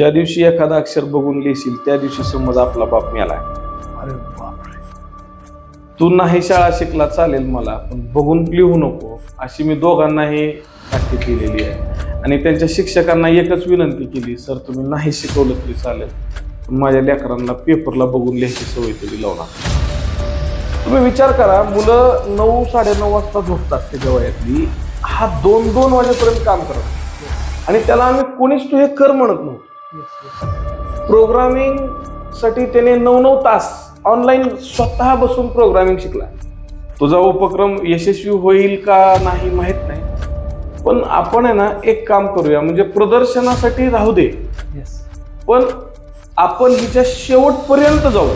ज्या दिवशी एखादा अक्षर बघून लिहिशील त्या दिवशी समज आपला बाप मेलाय. अरे बापरे. तू नाही शाळा शिकला चालेल मला, पण बघून लिहू नको अशी मी दोघांनाही ताकीद केलेली आहे. आणि त्यांच्या शिक्षकांना एकच विनंती केली, सर तुम्ही नाही शिकवलं तरी चालेल, पण माझ्या लेकरांना पेपरला बघून लिहायची सवय तरी लावणार. तुम्ही विचार करा, मुलं 9-9:30 वाजता झोपतात त्याच्या वयातली, हा 2-2 वाजेपर्यंत काम करत आणि त्याला आम्ही कोणीच तू हे कर म्हणत नव्हतो. प्रोग्रामिंग साठी त्याने 9-9 तास ऑनलाईन स्वतः बसून प्रोग्रामिंग शिकला. तुझा उपक्रम यशस्वी होईल का नाही माहित नाही, पण आपण आहे ना एक काम करूया, म्हणजे प्रदर्शनासाठी राहू दे, पण आपण हिच्या शेवटपर्यंत जाऊ.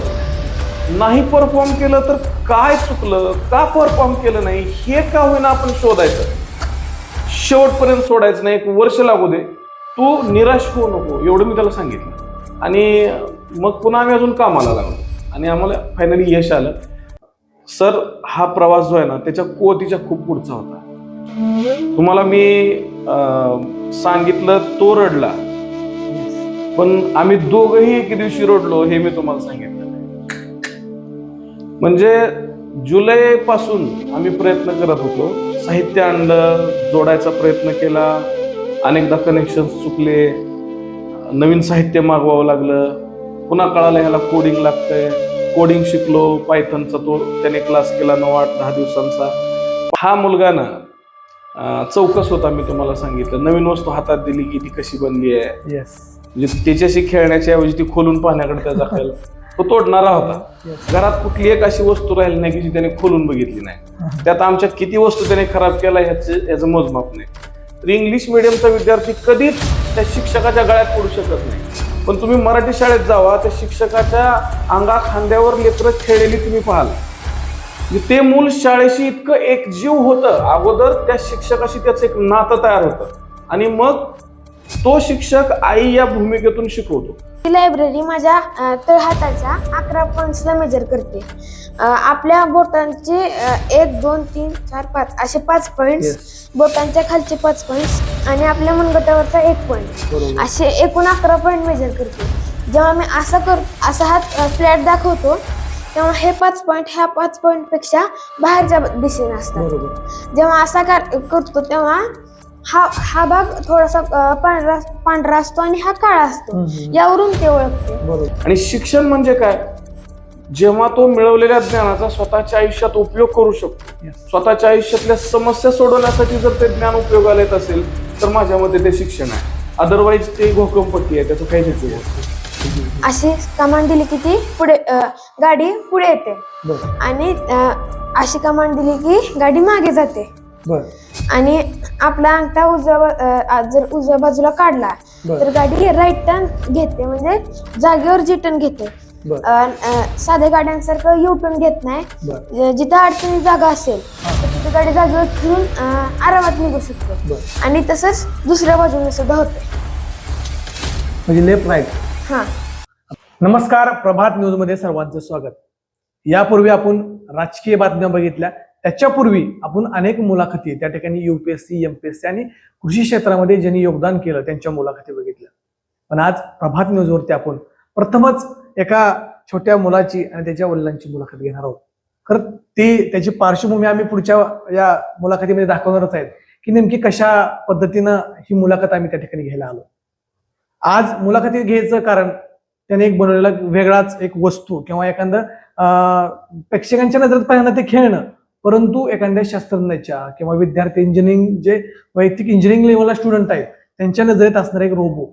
नाही परफॉर्म केलं तर काय चुकलं, का परफॉर्म केलं नाही हे का होईना आपण शोधायचं. शेवटपर्यंत सोडायचं नाही, 1 वर्ष लागू दे, तू निराश होऊ नको एवढं मी त्याला सांगितलं. आणि मग पुन्हा आम्ही अजून कामाला लागलो आणि आम्हाला फायनली यश आलं. सर हा प्रवास जो आहे ना त्याच्या कोतीच्या खूप पुढचा होता. तुम्हाला मी सांगितलं तो रडला, पण आम्ही दोघंही एके दिवशी रडलो हे मी तुम्हाला सांगितलं. म्हणजे जुलै पासून आम्ही प्रयत्न करत होतो, साहित्य आणलं, जोडायचा प्रयत्न केला, अनेकदा कनेक्शन चुकले, नवीन साहित्य मागवावं लागलं, पुन्हा कळालं ह्याला कोडिंग लागतंय, कोडिंग शिकलो, पायथनचा तो त्याने क्लास केला 9-8-10 दिवसांचा. हा मुलगा ना चौकस होता, मी तुम्हाला सांगितलं, नवीन वस्तू हातात दिली की ती कशी बनली आहे, म्हणजे त्याच्याशी खेळण्याच्या ऐवजी ती खोलून पाहण्याकडे त्याचा कल, तो तोडणारा होता. घरात कुठली एक अशी वस्तू राहिली नाही की जी त्याने खोलून बघितली नाही. त्यात आमच्या किती वस्तू त्याने खराब केला याचं मोजमाप नाही. तर इंग्लिश मिडियमचा विद्यार्थी कधीच त्या शिक्षकाच्या गळ्यात पडू शकत नाही, पण तुम्ही मराठी शाळेत जावा, त्या शिक्षकाच्या अंगा खांद्यावर लेकरं खेळलेली तुम्ही पाहाल. ते मूल शाळेशी इतकं एकजीव होतं, अगोदर त्या शिक्षकाशी त्याचं एक नातं तयार होतं आणि मग तो शिक्षक आई या भूमिकेतून शिकवतो. ही लायब्ररी माझ्या तळहाताच्या 11 पॉईंट्सला मेजर करते. आपल्या बोटांचे 1, 2, 3, 4, 5 असे 5 पॉईंट्स, बोटांच्या खालचे 5 पॉईंट्स आणि आपल्या मनगटावरचा 1 पॉईंट, असे एकूण 11 पॉईंट मेजर करते. जेव्हा मी असा हात फ्लॅट दाखवतो तेव्हा हे 5 पॉईंट ह्या 5 पॉईंट पेक्षा बाहेरच्या दिशेने असतात. जेव्हा असा करतो तेव्हा हा भाग थोडासा पांढरा असतो आणि हा काळा असतो, यावरून ते ओळखते. आणि शिक्षण म्हणजे काय, जेव्हा तो मिळवलेल्या ज्ञानाचा स्वतःच्या आयुष्यात उपयोग करू शकतो, स्वतःच्या आयुष्यातल्या समस्या सोडवण्यासाठी जर ते ज्ञान उपयोगाला येत असेल तर माझ्या मते ते शिक्षण आहे. अदरवाईज ते घोकंपट्टी आहे, त्याचं काही उपयोग नाही. अशी कमांड दिली की ती पुढे गाडी पुढे येते आणि अशी कमांड दिली की गाडी मागे जाते. आणि आपला अंगठा जर उजव्या बाजूला काढला तर गाडी राईट टर्न घेते, म्हणजे जागेवर जी टर्न घेते. साध्या गाड्यांसारखं यू टर्न घेत नाही. जिथं अडचणी जागा असेल तर तिथे गाडी जागेवर फिरून आरामात निघू शकते. आणि तसंच दुसऱ्या बाजूने सुद्धा होते, म्हणजे लेफ्ट राईट. हा. नमस्कार, प्रभात न्यूज मध्ये सर्वांचं स्वागत. यापूर्वी आपण राजकीय बातम्या बघितल्या, त्याच्यापूर्वी आपण अनेक मुलाखती त्या ठिकाणी UPSC, MPSC आणि कृषी क्षेत्रामध्ये ज्यांनी योगदान केलं त्यांच्या मुलाखती बघितल्या. पण आज प्रभात न्यूज वरती आपण प्रथमच एका छोट्या मुलाची आणि त्याच्या वडिलांची मुलाखत घेणार आहोत. खरं त्याची पार्श्वभूमी आम्ही पुढच्या या मुलाखतीमध्ये दाखवणारच आहेत की नेमकी कशा पद्धतीनं ही मुलाखत आम्ही त्या ठिकाणी घ्यायला आलो. आज मुलाखतीत घ्यायचं कारण त्याने एक बनवलेला वेगळाच एक वस्तू किंवा एखादं प्रेक्षकांच्या नजरेत पाहिलं ते खेळणं, परंतु एखाद्या शास्त्रज्ञाच्या किंवा विद्यार्थी इंजिनिअरिंग जे वैयक्तिक इंजिनिअरिंग लेवलला स्टुडंट आहेत त्यांच्या नजरेत असणारा एक रोबो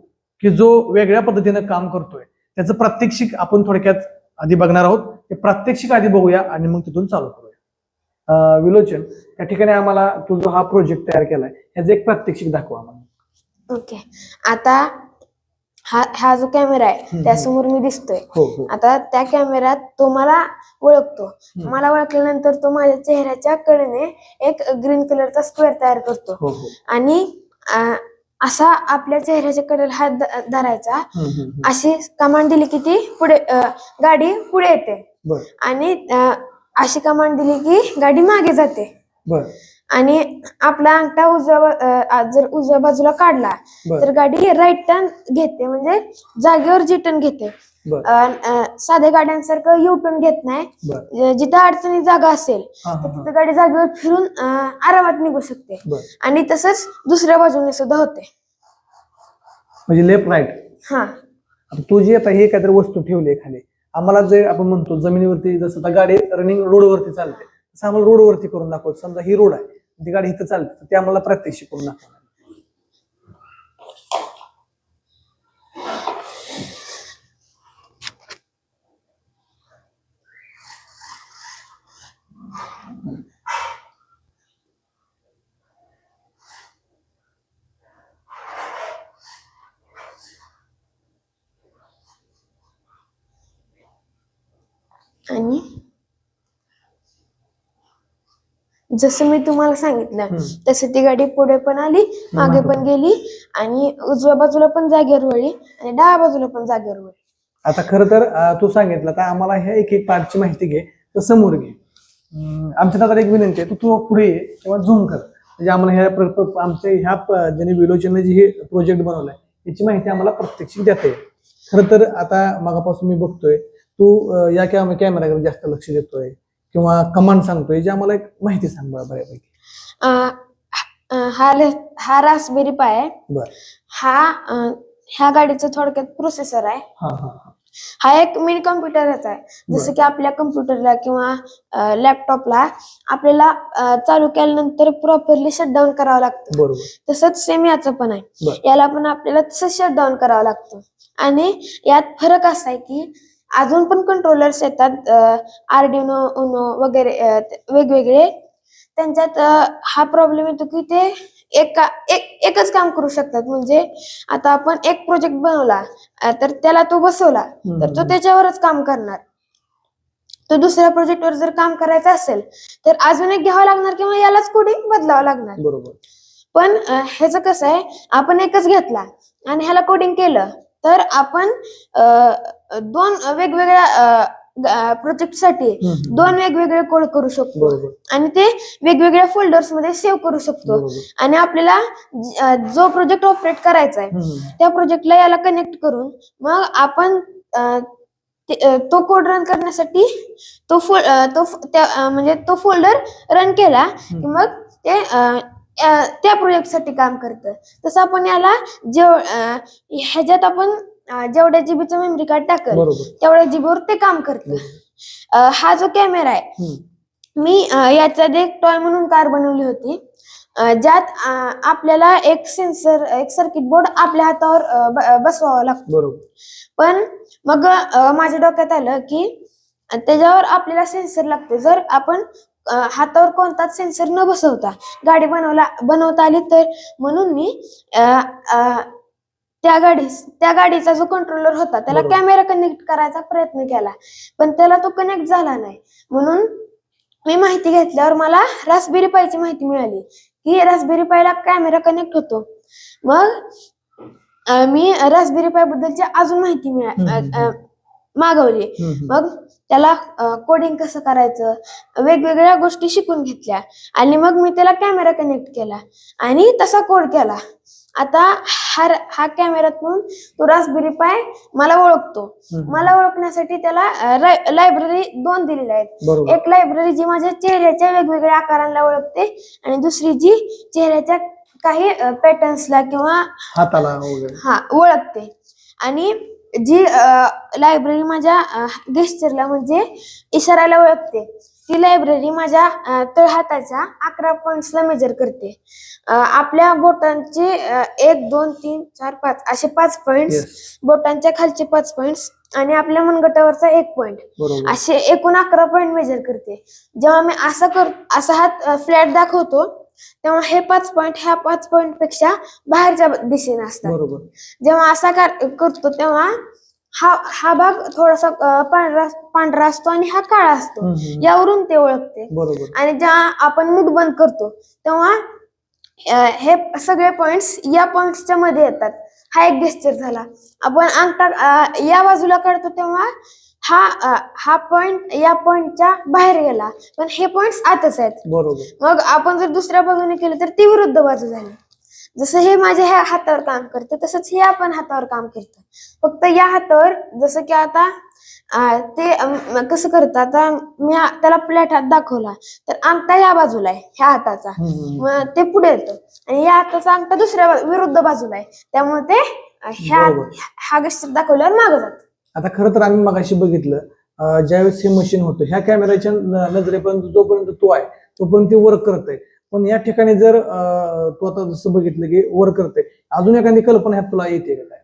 की जो वेगळ्या पद्धतीनं काम करतोय, त्याचं प्रात्यक्षिक आपण थोडक्यात आधी बघणार आहोत. ते प्रात्यक्षिक आधी बघूया आणि मग तिथून चालू करूया. विलोचन, त्या ठिकाणी आम्हाला तू जो हा प्रोजेक्ट तयार केलाय ह्याचं एक प्रात्यक्षिक दाखवा आम्हाला. ओके. आता हा जो कॅमेरा आहे त्यासमोर मी दिसतोय. आता त्या कॅमेऱ्यात तो मला ओळखतो. मला ओळखल्यानंतर तो माझ्या चेहऱ्याच्या कडेने एक ग्रीन कलरचा स्क्वेअर तयार करतो आणि असा आपल्या चेहऱ्याच्या कडेला हात धरायचा. अशी कमांड दिली की ती पुढे गाडी पुढे येते आणि अशी कमांड दिली की गाडी मागे जाते. आणि आपला अंगठा जर उजव्या बाजूला काढला बर तर गाडी राईट टर्न घेते, म्हणजे जागेवर जी टर्न घेते. बर साध्या गाड्यांसारखं यू टर्न घेत नाही. बर जिथं अडचणी जागा असेल हा तर हा तिथं गाडी जागेवर फिरून आरामात निघू शकते. बर आणि तसंच दुसऱ्या बाजूने सुद्धा होते. म्हणजे लेफ्ट राईट. हा आता तू जी आता हे काहीतरी वस्तू ठेवली आहे खाली, आम्हाला जे आपण म्हणतो जमिनीवरती, जसं आता गाडी रनिंग रोडवरती चालते तसं आम्हाला रोडवरती करून दाखवतो. समजा ही रोड आहे, ती गाडी इथं चालते, तर ते आम्हाला प्रात्यक्षिक करून दाखवणार. आणि जसं मी तुम्हाला सांगितलं तसं ती गाडी पुढे पण आली, मागे पण गेली, आणि उजव्या बाजूला पण जागेवर वळली आणि डाव्या बाजूला पण जागेवर वळली. आता खरं तर तू सांगितलं, तर आम्हाला ह्या एक एक पार्टची माहिती घे, तर समोर घे. आमच्या दादा एक विनंती आहे, तू पुढे ये किंवा झूम कर, म्हणजे आम्हाला आमच्या ह्या ज्यांनी विलोचनने जे हे प्रोजेक्ट बनवलाय याची माहिती आम्हाला प्रत्यक्षिक देता येईल. खरं तर आता मागापासून मी बघतोय तू या कॅमेराकडे जास्त लक्ष देतोय किंवा कमांड सांगतोय, जे आम्हाला एक माहिती सांग बऱ्यापैकी. हा रास्पबेरी पाय आहे. बर ह्या गाडीचं थोडक्यात प्रोसेसर आहे. हा हा हा हा एक मिनी कॉम्प्युटरच आहे. जसं की आपल्या कम्प्युटरला किंवा लॅपटॉपला आपल्याला चालू केल्यानंतर प्रॉपरली शटडाऊन करावं लागतं, बरोबर. तसंच सेम याचं पण आहे. बर. याला पण आपल्याला तसं शटडाऊन करावं लागतं. आणि यात फरक असा आहे की अजून पण कंट्रोलर्स येतात, आर्डिनो उनो वगैरे वेगवेगळे. त्यांच्यात हा प्रॉब्लेम येतो की ते एकच काम करू शकतात. म्हणजे आता आपण एक प्रोजेक्ट बनवला तर त्याला तो बसवला तर तो त्याच्यावरच काम करणार. तो दुसऱ्या प्रोजेक्टवर जर काम करायचं असेल तर अजून एक घ्यावं लागणार किंवा यालाच कोडिंग बदलावं लागणार. बरोबर. पण ह्याचं कसं आहे, आपण एकच घेतला आणि ह्याला कोडिंग केलं तर आपण दोन वेगवेगळ्या प्रोजेक्टसाठी दोन वेगवेगळे कोड करू शकतो आणि ते वेगवेगळ्या फोल्डर्स मध्ये सेव्ह करू शकतो. आणि आपल्याला जो प्रोजेक्ट ऑपरेट करायचा आहे त्या प्रोजेक्टला याला कनेक्ट करून मग आपण तो कोड रन करण्यासाठी म्हणजे तो फोल्डर रन केला की मग ते त्या प्रोजेक्टसाठी काम करतं. तसं आपण याला ह्याच्यात आपण जेवढ्या जीबीचं मेमरी कार्ड टाकल तेवढ्या जीबीवर ते काम करतं. हा जो कॅमेरा आहे, मी याचा एक टॉय म्हणून कार बनवली होती, ज्यात आपल्याला एक सर्किट बोर्ड आपल्या हातावर बसवावा लागतो. पण मग माझ्या डोक्यात आलं की त्याच्यावर आपल्याला सेन्सर लागतो. जर आपण हातावर कोणताच सेन्सर न बसवता गाडी बनवता आली तर, म्हणून मी त्या गाडीचा जो कंट्रोलर होता त्याला कॅमेरा कनेक्ट करायचा प्रयत्न केला, पण त्याला तो कनेक्ट झाला नाही. म्हणून मी माहिती घेतल्यावर मला रास्पबेरी पायची माहिती मिळाली की रास्पबेरी पायला कॅमेरा कनेक्ट होतो. मग मी रास्पबेरी पाय बद्दलची अजून माहिती मागवली. मग त्याला कोडिंग कसं करायचं, वेगवेगळ्या गोष्टी शिकून घेतल्या आणि मग मी त्याला कॅमेरा कनेक्ट केला आणि तसा कोड केला. आता हा कॅमेऱ्यातून तो रास्पबेरी पाय मला ओळखतो. मला ओळखण्यासाठी त्याला लायब्ररी 2 दिलेल्या आहेत. एक लायब्ररी जी माझ्या चेहऱ्याच्या वेगवेगळ्या आकारांना ओळखते आणि दुसरी जी चेहऱ्याच्या काही पॅटर्न्सला किंवा हाताला ओळखते. आणि जी लायब्ररी माझ्या गेस्चरला म्हणजे इशाऱ्याला ओळखते, ती लायब्ररी माझ्या तळहाताच्या 11 पॉइंट्सला मेजर करते. आपल्या बोटांचे 1 2 3 4 5 असे 5 पॉइंट्स, बोटांच्या खालचे 5 पॉइंट्स आणि आपल्या मनगटावरचा 1 पॉइंट, असे एकूण 11 पॉइंट मेजर करते. जेव्हा मी असा हात फ्लॅट दाखवतो तेव्हा हे 5 पॉइंट ह्या 5 पॉइंट पेक्षा बाहेरच्या दिशेने असतात. जेव्हा असा करतो तेव्हा हा भाग थोडासा पांढरा असतो आणि हा काळा असतो, यावरून ते ओळखते. आणि जेव्हा आपण मूठ बंद करतो तेव्हा हे सगळे पॉइंट्स या पॉइंट्सच्या मध्ये येतात. हा एक गेस्चर झाला. आपण अंगठा या बाजूला काढतो तेव्हा हा पॉइंट या पॉइंटच्या बाहेर गेला, पण हे पॉइंट्स आतच आहेत. बरोबर. मग आपण जर दुसऱ्या बाजूने केलं तर ती विरुद्ध बाजू झाली. जसं हे माझ्या ह्या हातावर काम करतं तसंच हे आपण हातावर काम करतं. फक्त या हातावर जसं की आता कसं करतं, आता मी त्याला प्लेट हात दाखवला तर अंगठा या बाजूला आहे ह्या हाताचा, मग ते पुढे येतं आणि या हाताचा अंगठा दुसऱ्या विरुद्ध बाजूला आहे, त्यामुळे ते बरोबर. हा गेस्चर दाखवल्यावर मागं जातं. आता खरं तर आम्ही मगाशी बघितलं ज्यावेळेस हे मशीन होतं ह्या कॅमेऱ्याच्या नजरेपर्यंत जोपर्यंत तो आहे तोपर्यंत ते वर्क करतंय. पण या ठिकाणी जर तू आता जसं बघितलं की वर्क करते, अजून एखादी कल्पना ह्यात तुला येते का काय?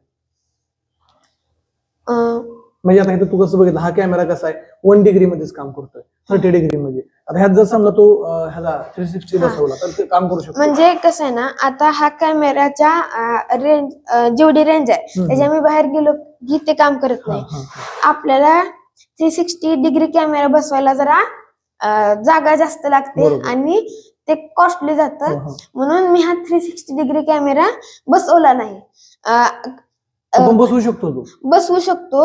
म्हणजे आता इथं तू कसं बघितलं हा कॅमेरा कसा आहे 1 डिग्री मध्येच काम करतोय, 30 डिग्री मध्ये. आता ह्यात जर समजा तो ह्याला 360 बसवला तर ते काम करू शकतो. म्हणजे कसं आहे ना, आता हा कॅमेराच्या रेंज जेवढी रेंज आहे त्याच्या मी बाहेर गेलो की ते काम करत नाही. आपल्याला 360 डिग्री कॅमेरा बसवायला जरा जागा जास्त लागते आणि ते कॉस्टली जातं, म्हणून मी हा 360 डिग्री कॅमेरा बसवला नाही. आपण बसवू शकतो, तू बसवू शकतो,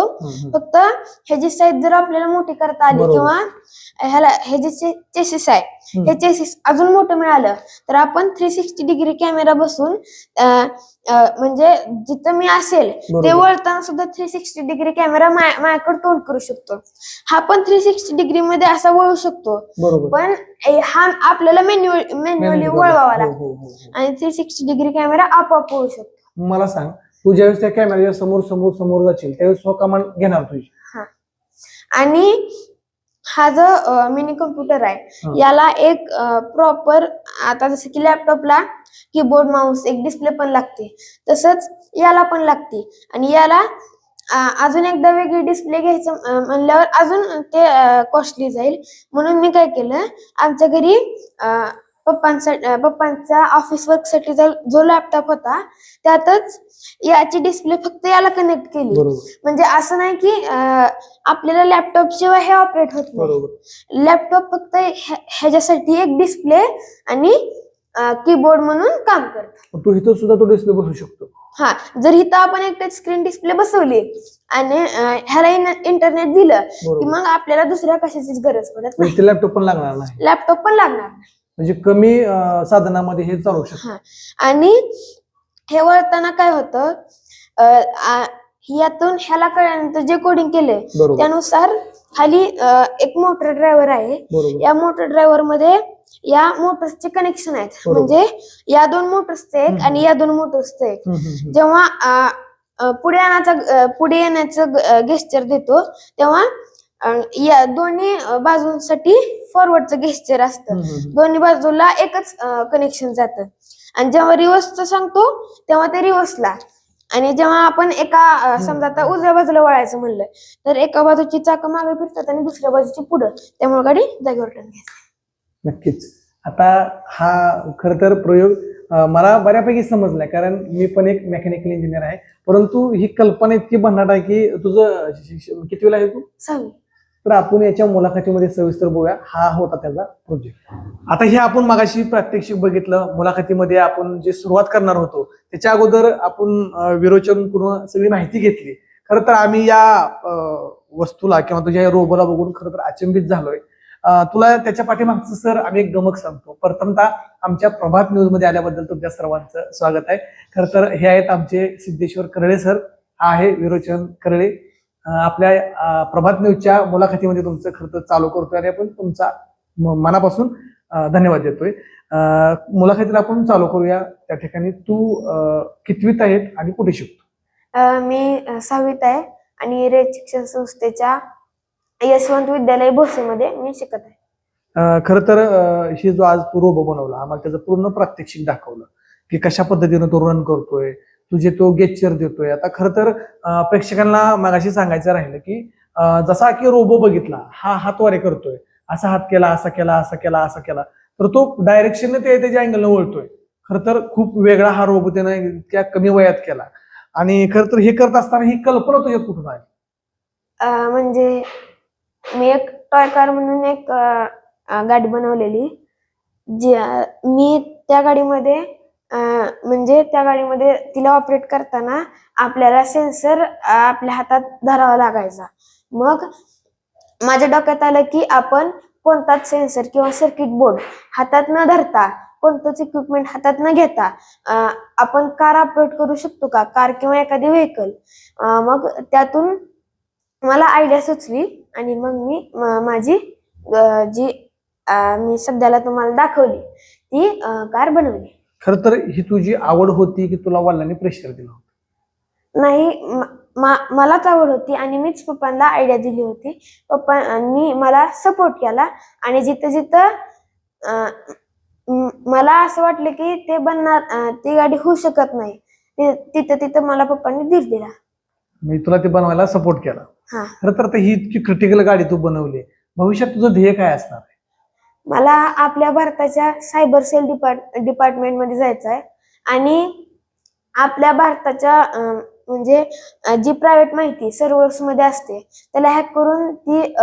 फक्त ह्याची साईज जर आपल्याला मोठी करता आली किंवा हे जे चेसिस आहे हे चेसिस अजून मोठं मिळालं तर आपण 360 डिग्री कॅमेरा बसून म्हणजे जिथं मी असेल ते वळताना सुद्धा 360 डिग्री कॅमेरा माझ्याकडे तोंड करू शकतो. हा पण 360 डिग्री मध्ये असा वळू शकतो, पण हा आपल्याला मॅन्युअली वळवावा लागतो आणि 360 डिग्री कॅमेरा आपोआप वळू शकतो. मला सांग, तू ज्यावेळेस त्या कॅमेऱ्याच्या समोर समोर समोर जाशील त्यावेळेस स्व कमांड घेणार तुझी. आणि हा जो मिनी कम्प्युटर आहे याला एक प्रॉपर, आता जसं की लॅपटॉपला कीबोर्ड माऊस एक डिस्प्ले पण लागते, तसंच याला पण लागते. आणि याला अजून एकदा वेगळी डिस्प्ले घ्यायचं म्हणल्यावर अजून ते कॉस्टली जाईल, म्हणून मी काय केलं, आमच्या घरी पप्पांचा ऑफिस वर्क साठी जो लॅपटॉप होता त्यातच याची डिस्प्ले फक्त याला कनेक्ट केली. म्हणजे असं नाही की आपल्याला लॅपटॉप शिवाय हे ऑपरेट होत नाही. लॅपटॉप फक्त ह्याच्यासाठी एक डिस्प्ले आणि कीबोर्ड म्हणून काम करतो. तू इथं सुद्धा तो डिस्प्ले बसवू शकतो. हा, जर इथं आपण एक टच स्क्रीन डिस्प्ले बसवली आणि ह्याला इंटरनेट दिलं की मग आपल्याला दुसऱ्या कशाचीच गरज पडत नाही. लॅपटॉप पण लागणार नाही. लॅपटॉप पण लागणार नाही, म्हणजे कमी साधनामध्ये हे चालू शकतं. आणि हे वळताना काय होतं, यातून ह्याला कळल्यानंतर जे कोडिंग केले त्यानुसार खाली एक मोटर ड्रायव्हर आहे. या मोटर ड्रायव्हर मध्ये या मोटर्सचे कनेक्शन आहेत, म्हणजे या 2 मोटर्सचे एक आणि या 2 मोटर्सचे एक. जेव्हा पुढे येण्याचं गेस्चर देतो तेव्हा या दोन्ही बाजूंसाठी फॉरवर्डचं गेस्चर असतं, दोन्ही बाजूला एकच कनेक्शन जातं. आणि जेव्हा रिव्हर्सचं सांगतो तेव्हा ते रिव्हर्सला, आणि जेव्हा आपण एका समजा आता उजव्या बाजूला वळायचं म्हणलं तर एका बाजूची चाकं मागे फिरतात आणि दुसऱ्या बाजूची पुढं, त्यामुळे गाडी जागेवर टर्न घ्यायची. नक्कीच. आता हा खर तर प्रयोग मला बऱ्यापैकी समजलाय, कारण मी पण एक मेकॅनिकल इंजिनियर आहे, परंतु ही कल्पना इतकी भन्नाट आहे की तुझं किती वेळा आहे तू? 6वी. तर आपण याच्या मुलाखतीमध्ये सविस्तर बघूया. हा होता त्याचा प्रोजेक्ट. आता हे आपण मगाशी प्रात्यक्षिक बघितलं, मुलाखतीमध्ये आपण जे सुरुवात करणार होतो त्याच्या अगोदर आपण विरोचन करून सगळी माहिती घेतली. खरं तर आम्ही या वस्तूला किंवा तुझ्या रोबोला बघून खरं तर अचंबित झालोय. तुला त्याच्या पाठीमागचं सर आम्ही एक गमक सांगतो. प्रथमतः आमच्या प्रभात न्यूज मध्ये आल्याबद्दल तुमच्या सर्वांचं स्वागत आहे. खरं तर हे आहेत आमचे सिद्धेश्वर करळे सर, हा आहे विरोचन करळे. आपल्या प्रभात न्यूजच्या मुलाखतीमध्ये तुमचं खरं तर चालू करतोय आणि आपण तुमचा मनापासून धन्यवाद देतोय. मुलाखतीला आपण चालू करूया. त्या ठिकाणी तू कितवीत आहेत आणि कुठे शिकतो? मी 6वीत आहे आणि रेज शिक्षण संस्थेच्या यशवंत विद्यालय भोसेमध्ये मी शिकत आहे. खरं तर हे जो आज तू रोबो बनवला, आम्हाला त्याचं पूर्ण प्रात्यक्षिक दाखवलं की कशा पद्धतीनं तो रन करतोय, तुझे तो गेस्चर देतोय. आता खरं तर प्रेक्षकांना मगाशी सांगायचं राहिलं की जसा की रोबो बघितला, हा हातवारे करतोय, असा हात केला, असा केला, असा केला, असा केला, तर तो डायरेक्शनने त्याच्या अँगलनं वळतोय. खरं तर खूप वेगळा हा रोबो त्यानं इतक्या कमी वयात केला. आणि खरं तर हे करत असताना ही कल्पना तुझ्या कुठून आली? म्हणजे मी एक टॉय कार म्हणून एक गाडी बनवलेली, जी मी त्या गाडीमध्ये म्हणजे त्या गाडीमध्ये तिला ऑपरेट करताना आपल्याला सेन्सर आपल्या हातात धरावा लागायचा, मग माझ्या डोक्यात आलं की आपण कोणताच सेन्सर किंवा सर्किट बोर्ड हातात न धरता, कोणतंच इक्विपमेंट हातात न घेता आपण कार ऑपरेट करू शकतो का, कार किंवा एखादी व्हेकल. मग त्यातून मला आयडिया सुचली आणि मग मी माझी जी मी सध्याला तुम्हाला दाखवली ती कार बनवली. खरं तर ही तुझी आवड होती की तुला वडिलांनी प्रेशर दिलं होतं? नाही, मलाच आवड होती आणि मीच पप्पांना आयडिया दिली होती. पप्पांनी मला सपोर्ट केला आणि जिथं जिथं मला असं वाटलं की ते बनणार, ती गाडी होऊ शकत नाही, तिथं तिथं मला पप्पांनी धीर दिला. मी तुला ते बनवायला सपोर्ट केला. हा. खरं तर ही इतकी क्रिटिकल गाडी तू बनवली, भविष्यात तुझं ध्येय काय असणार आहे? मला आपल्या भारताच्या सायबर सेल डिपार्टमेंटमध्ये जायचं आहे आणि आपल्या भारताच्या म्हणजे जी प्रायव्हेट माहिती सर्व्हर्स मध्ये असते त्याला हॅक करून ती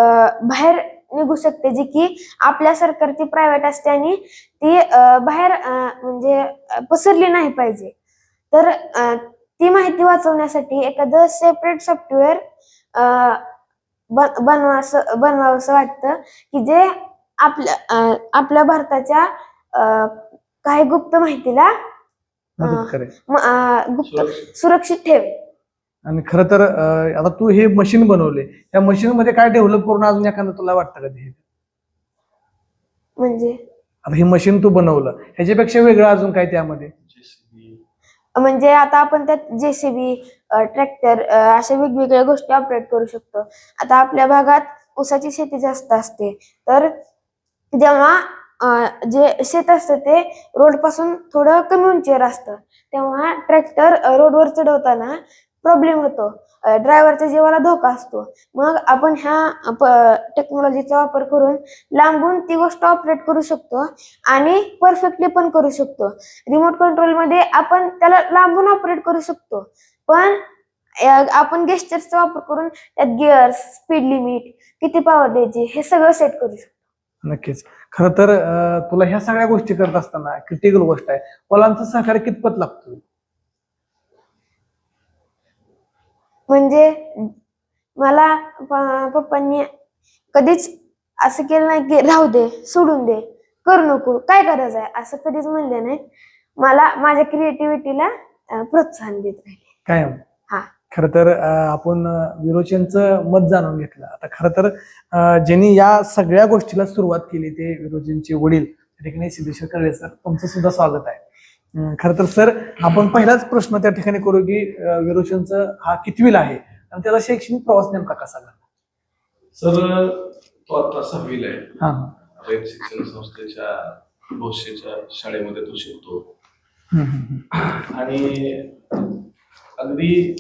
बाहेर निघू शकते, जी की आपल्या सरकारची प्रायव्हेट असते आणि ती बाहेर म्हणजे पसरली नाही पाहिजे. तर ती माहिती वाचवण्यासाठी एखादं सेपरेट सॉफ्टवेअर बनवावंसं वाटतं की जे आपल्या भारताच्या काही गुप्त माहितीला मदत करेल. गुप्त सुरक्षित ठेवेल. आणि खरं तर आता तू हे मशीन बनवले, त्या मशीन मध्ये काय डेव्हलप करून अजून एखादं तुला वाटतं का ध्येय? म्हणजे आता हे मशीन तू बनवलं, ह्याच्यापेक्षा वेगळं अजून काय त्यामध्ये? म्हणजे आता आपण त्यात जेसीबी, ट्रॅक्टर अशा वेगवेगळ्या गोष्टी ऑपरेट करू शकतो. आता आपल्या भागात ऊसाची शेती जास्त असते, तर जेव्हा जे शेत असतं ते रोड पासून थोडं कमी उंचीवर असतं, तेव्हा ट्रॅक्टर रोडवर चढवताना प्रॉब्लेम होतो, ड्रायव्हरच्या जीवाला धोका असतो. मग आपण ह्या टेक्नॉलॉजीचा वापर करून लांबून ती गोष्ट ऑपरेट करू शकतो आणि परफेक्टली पण करू शकतो. रिमोट कंट्रोल मध्ये आपण त्याला लांबून ऑपरेट करू शकतो, पण आपण गेस्चरचा वापर करून त्यात गिअर्स, स्पीड लिमिट, किती पॉवर द्यायची हे सगळं सेट करू शकतो. नक्कीच. खरं तर तुला ह्या सगळ्या गोष्टी करत असताना क्रिटिकल गोष्ट आहे, मुलांचं सहकार्य कितपत लागतं? म्हणजे मला पप्पांनी कधीच असं केलं नाही की राहू दे, सोडून दे, करू नको, काय गरज आहे, असं कधीच म्हणले नाही. मला माझ्या क्रिएटिव्हिटीला प्रोत्साहन देत राहिले कायम. हा. खरं तर आपण विरोचनचं मत जाणून घेतलं. आता खरं तर ज्यांनी या सगळ्या गोष्टीला सुरुवात केली ते विरोचनचे वडील त्या ठिकाणी सिद्धेश्वर कळले सर, तुमचं सुद्धा स्वागत आहे. खरं तर सर, आपण पहिलाच प्रश्न त्या ठिकाणी करू की विरोचनचं हा कितवीला आहे आणि त्याचा शैक्षणिक प्रवास नेमका कसा झाला? सर, तो आता 6वीला आहे. हा. रयत शिक्षण संस्थेच्या भोसेच्या शाळेमध्ये तो शिकतो. आणि अगदी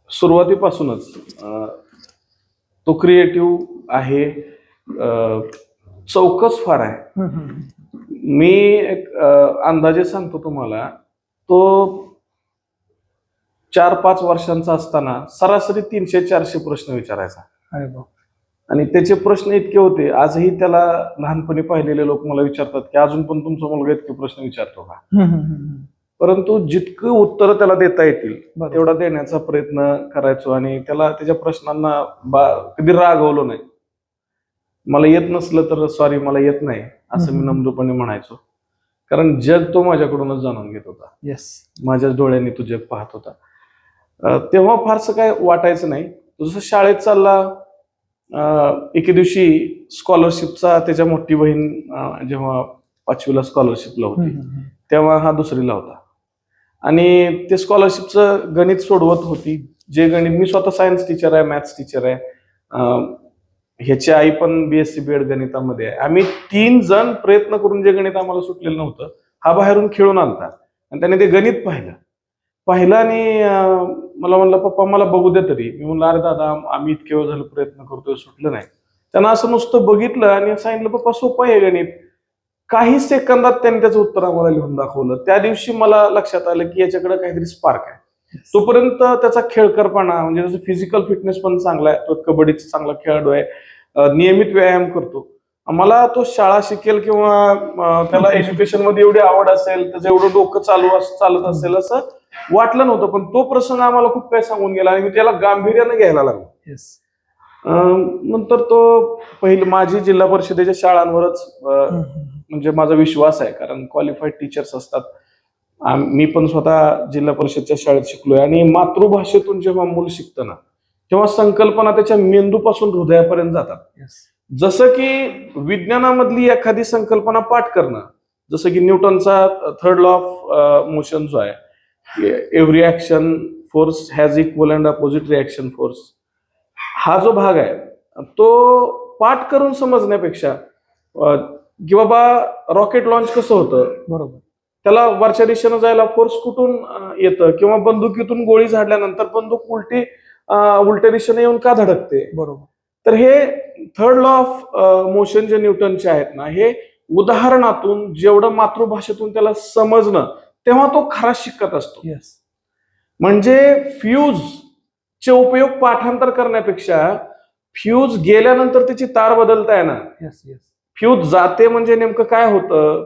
सुरुवातीपासूनच तो क्रिएटिव्ह आहे, चौकस फार आहे. मी एक अंदाजे सांगतो तुम्हाला, तो 4-5 वर्षांचा असताना सरासरी 300-400 प्रश्न विचारायचा. अरे बाप. आणि त्याचे प्रश्न इतके होते, आजही त्याला लहानपणी पाहिलेले लोक मला विचारतात की अजून पण तुमचा मुलगा इतके प्रश्न विचारतो का. परंतु जितकं उत्तर त्याला देता येतील तेवढा देण्याचा प्रयत्न करायचो आणि त्याला त्याच्या प्रश्नांना कधी रागवलो नाही. मला येत नसलं तर सॉरी, मला येत नाही असं मी नम्रपणे म्हणायचो, कारण जग तो माझ्याकडूनच जाणून घेत होता. येस. माझ्याच डोळ्यांनी तो जग पाहत होता. तेव्हा फारसं काय वाटायचं नाही. जसं शाळेत चालला, एके दिवशी स्कॉलरशिपचा, त्याच्या मोठी बहीण जेव्हा 5वीला स्कॉलरशिपला होती तेव्हा हा 2रीला होता आणि ते स्कॉलरशिपचं गणित सोडवत होती. जे गणित, मी स्वतः सायन्स टीचर आहे, मॅथ्स टीचर आहे, ह्याची आई पण BSc BEd गणितामध्ये आहे. आम्ही 3 जण प्रयत्न करून जे गणित आम्हाला सुटलेलं नव्हतं, हा बाहेरून खेळून आलता आणि त्याने ते गणित पाहिलं आणि मला म्हणलं, पप्पा मला बघू दे तरी. मी म्हणलं, अरे दादा, आम्ही इतके वेळ झालं प्रयत्न करतोय, सुटलं नाही. त्यांना असं नुसतं बघितलं आणि सांगितलं, पप्पा सोपं आहे गणित. काही सेकंदात त्यांनी त्याचं उत्तर आम्हाला लिहून दाखवलं. त्या दिवशी मला लक्षात आलं की याच्याकडे काहीतरी स्पार्क आहे. तोपर्यंत त्याचा खेळकरपणा, म्हणजे त्याचा फिजिकल फिटनेस पण चांगला आहे, तो कबड्डीचा चांगला खेळाडू आहे, नियमित व्यायाम करतो. मला तो शाळा शिकेल किंवा त्याला एज्युकेशन मध्ये एवढी आवड असेल, त्याचं एवढं डोकं चालत असेल असं वाटलं नव्हतं. पण तो प्रसंग आम्हाला खूप काही सांगून गेला आणि मी त्याला गांभीर्याने घ्यायला लागलो. येस. नंतर तो पहिली माझी जिल्हा परिषदेच्या शाळांवरच म्हणजे माझा विश्वास आहे, कारण क्वालिफाईड टीचर्स असतात. मी पण स्वतः जिल्हा परिषदच्या शाळेत शिकलोय आणि मातृभाषेतून जेव्हा मूल शिकतं ना, तेव्हा संकल्पना त्याच्या मेंदूपासून हृदयापर्यंत जातात. जसं की विज्ञानामधली एखादी संकल्पना पाठ करणं, जसं की न्यूटनचा थर्ड लॉ ऑफ मोशन जो आहे, every action force has equal and opposite reaction force, हा जो भाग आहे तो पाठ करून समजण्यापेक्षा की बाबा रॉकेट लॉन्च कसं होतं, बरोबर, त्याला वरच्या दिशेनं जायला फोर्स कुठून येतं, किंवा बंदुकीतून गोळी झाडल्यानंतर बंदूक उलट्या दिशेने येऊन का धडकते, बरोबर. तर हे थर्ड लॉ ऑफ मोशन जे न्यूटनचे आहेत ना, हे उदाहरणातून जेवढं मातृभाषेतून त्याला समजणं, तेव्हा तो खरा शिकत असतो. येस. म्हणजे फ्यूज चे उपयोग पाठांतर करण्यापेक्षा फ्यूज गेल्यानंतर त्याची तार बदलता येणार. येस. येस. फ्यूज जाते म्हणजे नेमकं काय होतं,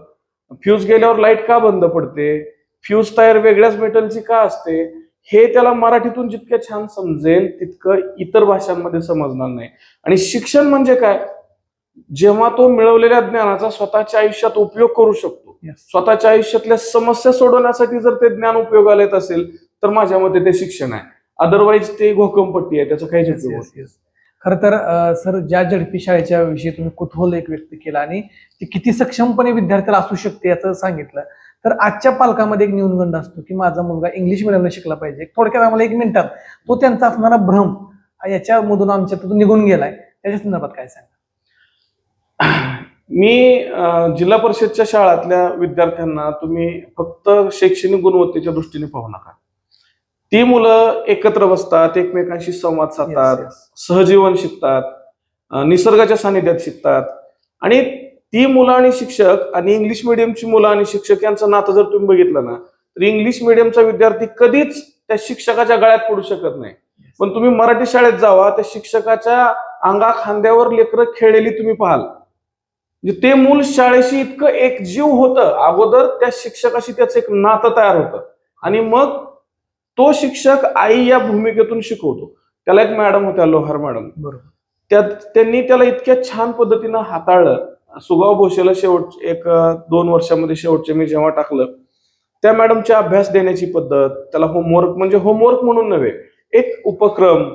फ्यूज गेल्यावर लाईट का बंद पडते, फ्यूज तार वेगळ्याच मेटलची का असते, हे त्याला मराठीतून जितकं छान समजेल तितकं इतर भाषांमध्ये समजणार नाही. आणि शिक्षण म्हणजे काय, जेव्हा तो मिळवलेल्या ज्ञानाचा स्वतःच्या आयुष्यात उपयोग करू शकतो, स्वतःच्या आयुष्यातल्या समस्या सोडवण्यासाठी जर ते ज्ञान उपयोगाला येत असेल तर माझ्या मते ते शिक्षण आहे. अदरवाईज ते घोकमपट्टी आहे, त्याचं काहीच उपयोग नाही. खरं तर सर, ज्या झडपी शाळेच्या विषयी तुम्ही कुतूहल एक व्यक्त केला आणि ती किती सक्षमपणे विद्यार्थ्याला असू शकते याचं सांगितलं, तर आजच्या पालकामध्ये एक न्यूनगंड असतो की माझा मुलगा इंग्लिश मिडियमला शिकला पाहिजे. थोडक्यात आम्हाला 1 मिनिटात तो त्यांचा असणारा भ्रम याच्यामधून आमच्यातून निघून गेलाय, त्याच्या संदर्भात काय सांगा? मी जिल्हा परिषदच्या शाळातल्या विद्यार्थ्यांना तुम्ही फक्त शैक्षणिक गुणवत्तेच्या दृष्टीने पाहू नका. ती मुलं एकत्र बसतात, एकमेकांशी संवाद साधतात, सहजीवन शिकतात, निसर्गाच्या सानिध्यात शिकतात. आणि ती मुलं आणि शिक्षक आणि इंग्लिश मिडियमची मुलं आणि शिक्षक यांचं नातं जर तुम्ही बघितलं ना, तर इंग्लिश मिडियमचा विद्यार्थी कधीच त्या शिक्षकाच्या गळ्यात पडू शकत नाही. पण तुम्ही मराठी शाळेत जावा, त्या शिक्षकाच्या अंगा खांद्यावर लेकरं खेळलेली तुम्ही पाहाल. म्हणजे ते मूल शाळेशी इतकं एकजीव होतं, अगोदर त्या शिक्षकाशी त्याचं एक नातं तयार होतं आणि मग तो शिक्षक आई या भूमिकेतून शिकवतो. त्याला एक मॅडम होत्या, लोहार मॅडम, बरोबर, त्यांनी त्याला इतक्या छान पद्धतीनं हाताळलं. सुगाव भोसेला शेवट 1-2 वर्षामध्ये शेवटचे मी जेव्हा टाकलं, त्या मॅडमची अभ्यास देण्याची पद्धत, त्याला होमवर्क म्हणजे होमवर्क म्हणून नव्हे, एक उपक्रम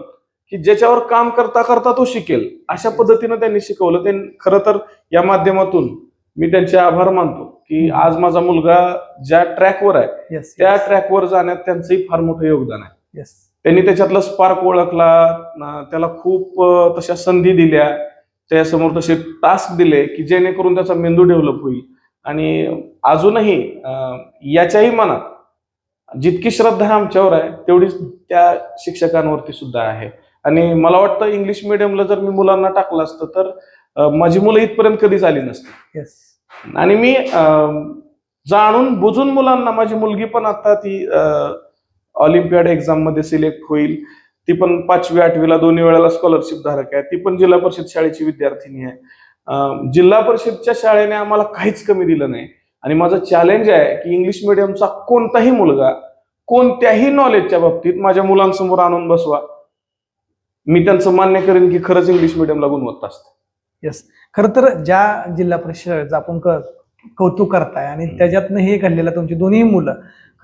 की ज्याच्यावर काम करता करता तो शिकेल, अशा पद्धतीनं त्यांनी शिकवलं. ते खरं तर या माध्यमातून मी त्यांचे आभार मानतो की आज माझा मुलगा ज्या ट्रॅकवर आहे त्या ट्रॅकवर जाण्यात त्यांचंही फार मोठं योगदान आहे. त्यांनी त्याच्यातला स्पार्क ओळखला, त्याला खूप तशा संधी दिल्या, त्यासमोर तसे टास्क दिले की जेणेकरून त्याचा मेंदू डेव्हलप होईल. आणि अजूनही याच्याही मनात जितकी श्रद्धा आमच्यावर आहे तेवढीच त्या शिक्षकांवरती सुद्धा आहे. आणि मला वाटतं इंग्लिश मिडियमला जर मी मुलांना टाकलं असतं तर माझी मुलं इथपर्यंत कधीच आली नसती. आणि मी जाणून बुजून मुलांना, माझी मुलगी पण आता ती ऑलिम्पियाड एक्झाम मध्ये सिलेक्ट होईल, ती पण 5वी 8वीला 2 वेळेला स्कॉलरशिप धारक आहे, ती पण जिल्हा परिषद शाळेची विद्यार्थिनी आहे. जिल्हा परिषदच्या शाळेने आम्हाला काहीच कमी दिलं नाही. आणि माझं चॅलेंज आहे की इंग्लिश मिडियमचा कोणताही मुलगा कोणत्याही नॉलेजच्या बाबतीत माझ्या मुलांसमोर आणून बसवा, मी त्यांचं मान्य करेन की खरंच इंग्लिश मिडियमला गुणवत्ता असते. येस. खरं तर ज्या जिल्हा परिषद आपण कौतुक करताय आणि त्याच्यातनं हे घडलेलं तुमची दोन्ही मुलं,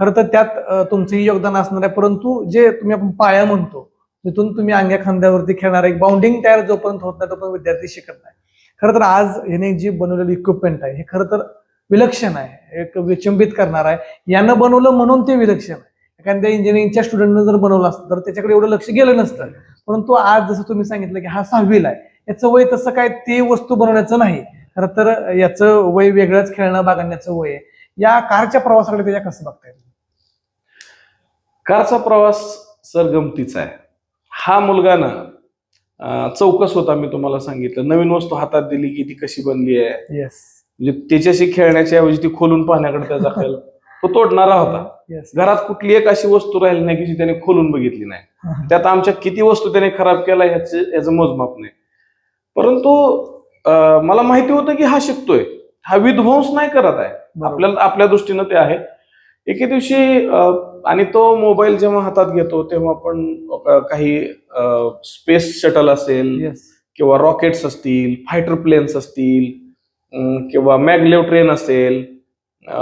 खरं तर त्यात तुमचंही योगदान असणार आहे. परंतु जे तुम्ही आपण पाया म्हणतो, तिथून तुम्ही अंग्या खांद्यावरती खेळणार एक बाउंडिंग तयार जोपर्यंत होत नाही तोपर्यंत विद्यार्थी शिकत नाही. खरं तर आज याने जी बनवलेली इक्विपमेंट आहे हे खरं तर विलक्षण आहे, एक विचंबित करणार आहे. यानं बनवलं म्हणून ते विलक्षण आहे. एखाद्या इंजिनिअरिंगच्या स्टुडंटनं जर बनवलं असतं तर त्याच्याकडे एवढं लक्ष गेलं नसतं. परंतु आज जसं तुम्ही सांगितलं की हा 6वीला आहे, याचं वय तसं काय ते वस्तू बनवण्याचं नाही, खरं तर याचं वय वेगळंच, खेळणं बागडण्याचं वय आहे. या कारच्या प्रवासाकडे त्याच्या कसं बघताय? कारचा प्रवास सर गमतीचा आहे. हा मुलगा ना चौकस होता, मी तुम्हाला सांगितलं, नवीन वस्तू हातात दिली की ती कशी बनली आहे, येस, म्हणजे त्याच्याशी खेळण्याच्या ऐवजी ती खोलून पाहण्याकडे त्याचा कल तो तोडणारा होता. घरात कुठली एक अशी वस्तू राहिली नाही की जी त्याने खोलून बघितली नाही. त्यात आमच्या किती वस्तू त्याने खराब केला याचं मोजमाप नाही. परंतु मला माहिती होतं की हा शिकतोय, हा विध्वंस नाही करत आहे. बरोबर. आपल्या दृष्टीनं ते आहे. एके दिवशी आणि तो मोबाईल जेव्हा हातात घेतो तेव्हा आपण काही स्पेस शटल असेल येस. किंवा रॉकेट्स असतील, फायटर प्लेन्स असतील, किंवा मॅगलेव ट्रेन असेल,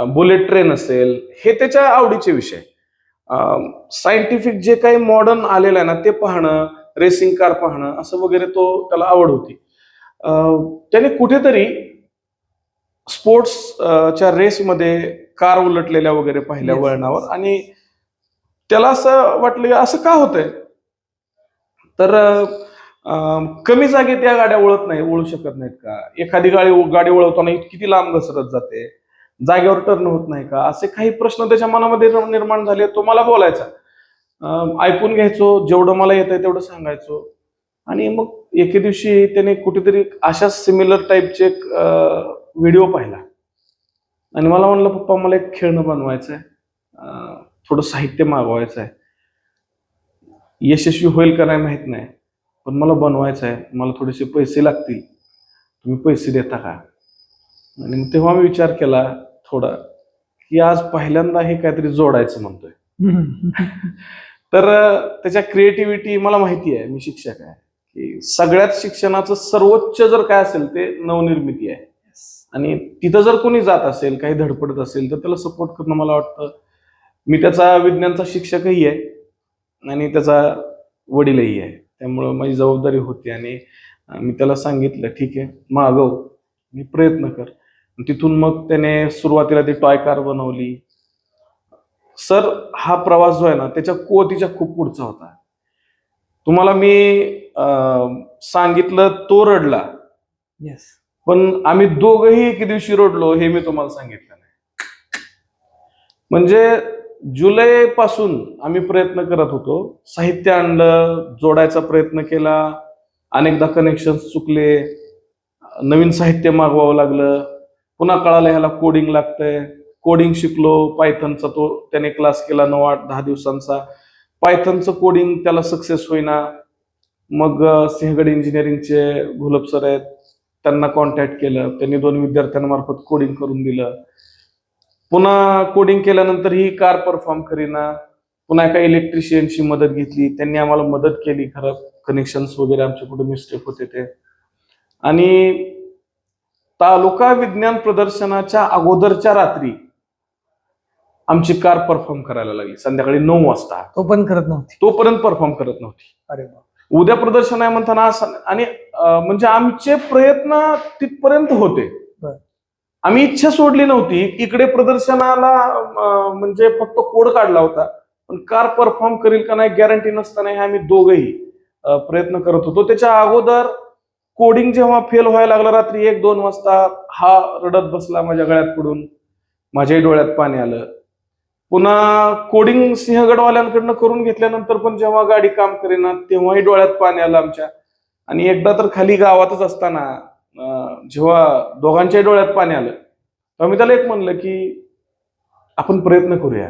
बुलेट ट्रेन असेल, हे त्याच्या आवडीचे विषय. सायंटिफिक जे काही मॉडर्न आलेलं आहे ना ते पाहणं, रेसिंग कार पाहणं, असं वगैरे त्याला आवड होती. त्याने कुठेतरी स्पोर्ट्सच्या रेसमध्ये कार उलटलेल्या वगैरे पाहिल्या Yes, वळणावर, yes. आणि त्याला असं वाटलं की असं का होतंय. तर कमी जागेत या गाड्या वळू शकत नाहीत का? एखादी गाडी वळवताना किती लांब घसरत जाते, जागेवर टर्न होत नाही का? असे काही प्रश्न त्याच्या मनामध्ये निर्माण झाले. तो मला बोलायचा, ऐकून घ्यायचो, जेवढं मला येतंय तेवढं सांगायचो. आणि मग एके दिवशी त्याने कुठेतरी अशा सिमिलर टाईपचे व्हिडिओ पाहिला आणि मला म्हणलं, पप्पा मला एक खेळणं बनवायचं आहे, थोडं साहित्य मागवायचं आहे, यशस्वी होईल का नाही माहित नाही, पण मला बनवायचं आहे, मला थोडेसे पैसे लागतील, तुम्ही पैसे देता का? आणि मग तेव्हा मी विचार केला थोडा की आज पहिल्यांदा हे काहीतरी जोडायचं म्हणतोय. तर त्याच्या क्रिएटिव्हिटी मला माहिती आहे, मी शिक्षक आहे, की सगळ्यात शिक्षणाचं सर्वोच्च जर काय असेल ते नवनिर्मिती आहे. आणि तिथं जर कोणी जात असेल, काही धडपडत असेल, तर त्याला सपोर्ट करणं मला वाटतं. मी त्याचा विज्ञानचा शिक्षकही आहे आणि त्याचा वडीलही आहे, त्यामुळं माझी जबाबदारी होती. आणि मी त्याला सांगितलं, ठीक आहे मागव, मी प्रयत्न कर. तिथून मग त्याने सुरुवातीला ती टॉय कार बनवली. सर, हा प्रवास जो आहे ना त्याच्या कुवतीच्या खूप पुढचा होता. तुम्हाला मी सांगितलं तो रडला, येस. पण आम्ही दोघंही एके दिवशी रडलो हे मी तुम्हाला सांगितलं नाही. म्हणजे जुलै पासून आम्ही प्रयत्न करत होतो, साहित्य आणलं, जोडायचा प्रयत्न केला, अनेकदा कनेक्शन चुकले, नवीन साहित्य मागवावं लागलं, पुन्हा कळालं ह्याला कोडिंग लागतंय, कोडिंग शिकलो. पायथनचा त्याने क्लास केला 9-8-10 दिवसांचा. पायथनचं कोडिंग त्याला सक्सेस होईना. मग सिंहगड इंजिनिअरिंगचे घुलप सर आहेत, त्यांना कॉन्टॅक्ट केलं, त्यांनी 2 विद्यार्थ्यांमार्फत कोडिंग करून दिलं. पुन्हा कोडिंग केल्यानंतर ही कार परफॉर्म करीना. पुन्हा एका इलेक्ट्रिशियनची मदत घेतली, त्यांनी आम्हाला मदत केली. खरं कनेक्शन्स वगैरे आमचे कुठे मिस्टेक होते ते. आणि तालुका विज्ञान प्रदर्शनाच्या अगोदरच्या रात्री आमची कार परफॉर्म करायला लागली. संध्याकाळी 9 वाजता तो पण करत नव्हती. तोपर्यंत परफॉर्म करत नव्हती. अरे बाप. उद्या प्रदर्शन आहे म्हणताना आणि म्हणजे आमचे प्रयत्न तिथपर्यंत होते. बरं. आम्ही इच्छा सोडली नव्हती. इकडे प्रदर्शनाला म्हणजे फक्त कोड काढला होता, पण कार परफॉर्म करेल का नाही गॅरंटी नसताना हे आम्ही दोघंही प्रयत्न करत होतो. त्याच्या अगोदर कोडिंग जेव्हा फेल व्हायला लागला रात्री 1-2 वाजता, हा रडत बसला माझ्या गळ्यात पडून, माझ्याही डोळ्यात पाणी आलं. पुन्हा कोडिंग सिंहगडवाल्यांकडनं करून घेतल्यानंतर पण जेव्हा गाडी काम करेना तेव्हाही डोळ्यात पाणी आलं आमच्या. आणि एकदा तर खाली गावातच असताना जेव्हा दोघांच्याही डोळ्यात पाणी आलं, तेव्हा मी त्याला एक म्हणलं की आपण प्रयत्न करूया,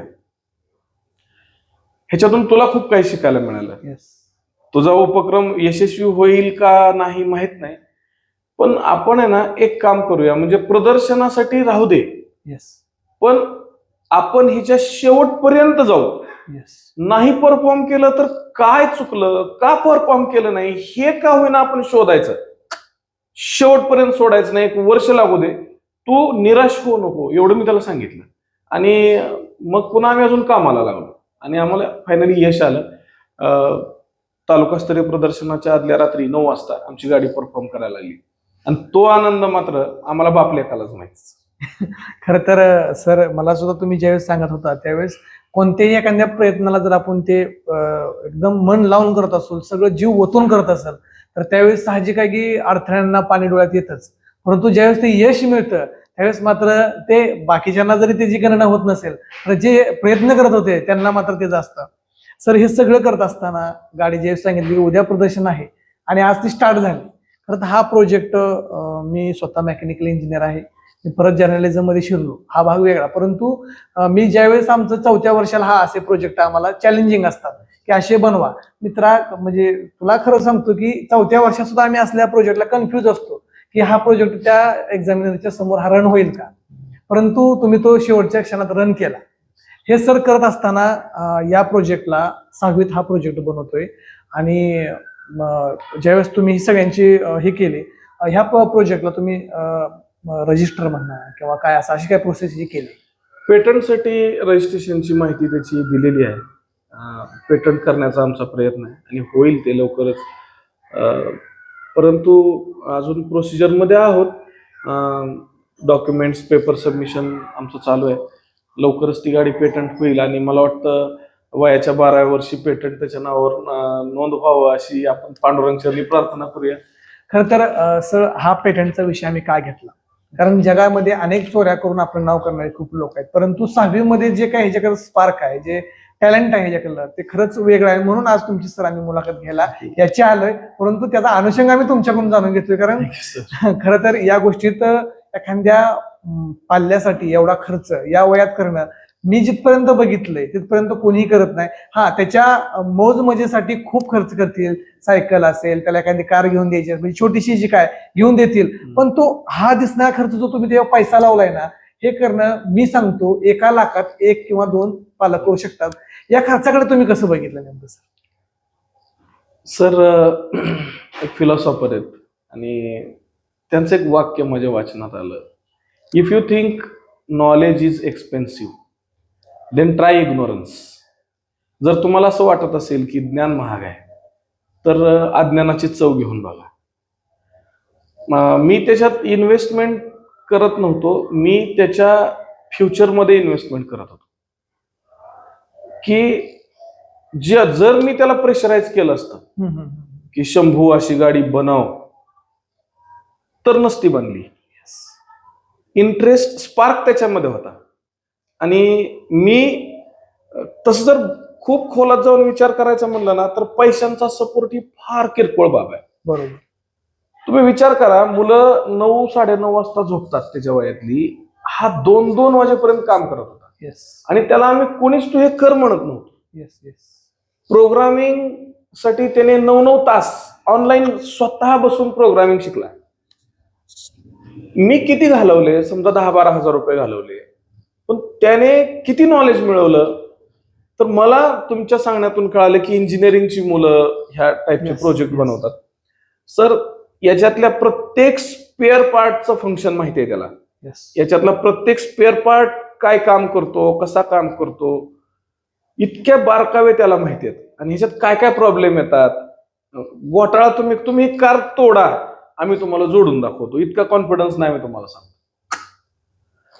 ह्याच्यातून तुला खूप काही शिकायला मिळालं. येस. तुझा उपक्रम यशस्वी होईल का नाही माहित नाही, पण आपण आहे ना एक काम करूया, म्हणजे प्रदर्शनासाठी राहू दे, येस. पण आपण हिच्या शेवटपर्यंत जाऊ. येस. नाही परफॉर्म केलं तर काय चुकलं, का परफॉर्म केलं नाही हे का होईना आपण शोधायचं, शेवटपर्यंत सोडायचं नाही. 1 वर्ष लागू दे, तू निराश होऊ नको, एवढं मी त्याला सांगितलं. आणि मग पुन्हा आम्ही अजून कामाला लागलो आणि आम्हाला फायनली यश आलं. तालुकास्तरीय प्रदर्शनाच्या आदल्या रात्री 9 वाजता आमची गाडी परफॉर्म करायला लागली. आणि तो आनंद मात्र आम्हाला बापलेकालाच माहिती. खर तर सर, मला सुद्धा तुम्ही ज्यावेळेस सांगत होता त्यावेळेस कोणत्याही एखाद्या प्रयत्नाला जर आपण ते एकदम मन लावून करत असू, सगळं जीव ओतून करत असेल, तर त्यावेळेस साहजिक आहे की अडथळ्यांना पाणी डोळ्यात येतच. परंतु ज्यावेळेस ते यश मिळतं त्यावेळेस मात्र ते बाकीच्यांना जरी त्याची गणना होत नसेल, तर जे प्रयत्न करत होते त्यांना मात्र ते जास्त. सर, हे सगळं करत असताना गाडी ज्यावेळेस सांगितली की उद्या प्रदर्शन आहे आणि आज ती स्टार्ट झाली. खरं तर हा प्रोजेक्ट, मी स्वतः मेकॅनिकल इंजिनियर आहे, मी परत जर्नलिझम मध्ये शिरलो, हा भाग वेगळा. परंतु मी ज्यावेळेस आमचं 4थ्या वर्षाला हा असे प्रोजेक्ट आम्हाला चॅलेंजिंग असतात की असे बनवा मित्रा, म्हणजे तुला खरं सांगतो की 4थ्या वर्षात सुद्धा आम्ही असल्या प्रोजेक्टला कन्फ्युज असतो की हा प्रोजेक्ट त्या एक्झामिनरच्या समोर हा रन होईल का, परंतु तुम्ही तो शेवटच्या क्षणात रन केला. हे सर करत असताना या प्रोजेक्टला 6वीत हा प्रोजेक्ट बनवतोय आणि ज्यावेळेस तुम्ही सगळ्यांची हे केली, ह्या प्रोजेक्टला तुम्ही रजिस्टर म्हणा किंवा काय असं अशी काय प्रोसेस जी केली? पेटंटसाठी रजिस्ट्रेशनची माहिती त्याची दिलेली आहे. पेटंट करण्याचा आमचा प्रयत्न आहे आणि होईल ते लवकरच. परंतु अजून प्रोसिजरमध्ये आहोत. डॉक्युमेंट्स पेपर सबमिशन आमचं चालू आहे. लवकरच ती गाडी पेटंट होईल आणि मला वाटतं वयाच्या 12व्या वर्षी पेटंट त्याच्या नावावर नोंद व्हावं अशी आपण पांडुरंग चरणी प्रार्थना करूया. खरं तर सर हा पेटंटचा विषय आम्ही का घेतला, कारण जगामध्ये अनेक चोऱ्या करून आपलं नाव करणारे खूप लोक आहेत, परंतु 6वीमध्ये जे काही ह्याच्याकडे स्पार्क आहे, जे टॅलेंट आहे ह्याच्याकडलं, ते खरंच वेगळं आहे. म्हणून आज तुमची सर आम्ही मुलाखत घ्यायला याची आलोय. परंतु त्याचा अनुषंग आम्ही तुमच्याकडून जाणून घेतोय, कारण खरं तर या गोष्टीत एखाद्या पाल्यासाठी एवढा खर्च या वयात करणं मी जिथपर्यंत बघितलंय तिथपर्यंत कोणीही करत नाही. हा, त्याच्या मौज मजेसाठी खूप खर्च करतील, सायकल असेल, त्याला एखादी कार घेऊन द्यायची म्हणजे छोटीशी जी काय घेऊन देतील, पण तो हा दिसणारा खर्च जो तुम्ही तेव्हा पैसा लावलाय ना, हे करणं मी सांगतो 1 लाखात 1 किंवा 2 पालक करू शकतात. या खर्चाकडे तुम्ही कसं बघितलं नेमकं सर? सर एक फिलॉसॉफर आहेत आणि त्यांचं एक वाक्य माझ्या वाचनात आलं, if you think knowledge is expensive then try ignorance. जर तुम्हाला असं वाटत असेल की ज्ञान महाग आहे तर अज्ञानाची चव घेऊन बघा. मी त्याच्यात इन्व्हेस्टमेंट करत नव्हतो, मी त्याच्या फ्युचरमध्ये इन्व्हेस्टमेंट करत होतो. की जर मी त्याला प्रेशराईज केलं असतं की शंभू अशी गाडी बनव, तर नसती बनली. इंटरेस्ट स्पार्क त्याच्यामध्ये होता आणि मी तसं जर खूप खोलात जाऊन विचार करायचा म्हणलं ना, तर पैशांचा सपोर्ट ही फार किरकोळ बाब आहे. बरोबर. तुम्ही विचार करा, मुलं 9-9:30 वाजता झोपतात त्याच्या वयातली, हा 2-2 वाजेपर्यंत काम करत होता. आणि त्याला आम्ही कोणीच तू हे कर म्हणत नव्हतो. प्रोग्रामिंग साठी त्याने 9-9 तास ऑनलाईन स्वतः बसून प्रोग्रामिंग शिकला. मी किती घालवले, समजा 10-12 हजार रुपये घालवले, पण त्याने किती नॉलेज मिळवलं. तर मला तुमच्या सांगण्यातून कळालं की इंजिनिअरिंगची मुलं ह्या टाईपचे प्रोजेक्ट बनवतात. सर याच्यातल्या प्रत्येक स्पेअर पार्टचं फंक्शन माहिती आहे त्याला. याच्यातला प्रत्येक स्पेअर पार्ट काय काम करतो, कसा काम करतो, इतक्या बारकावे त्याला माहिती आहेत. आणि ह्याच्यात काय काय प्रॉब्लेम येतात, घोटाळा तुम्ही कार तोडा, आम्ही तुम्हाला जोडून दाखवतो, इतका कॉन्फिडन्स नाही मी तुम्हाला सांगतो.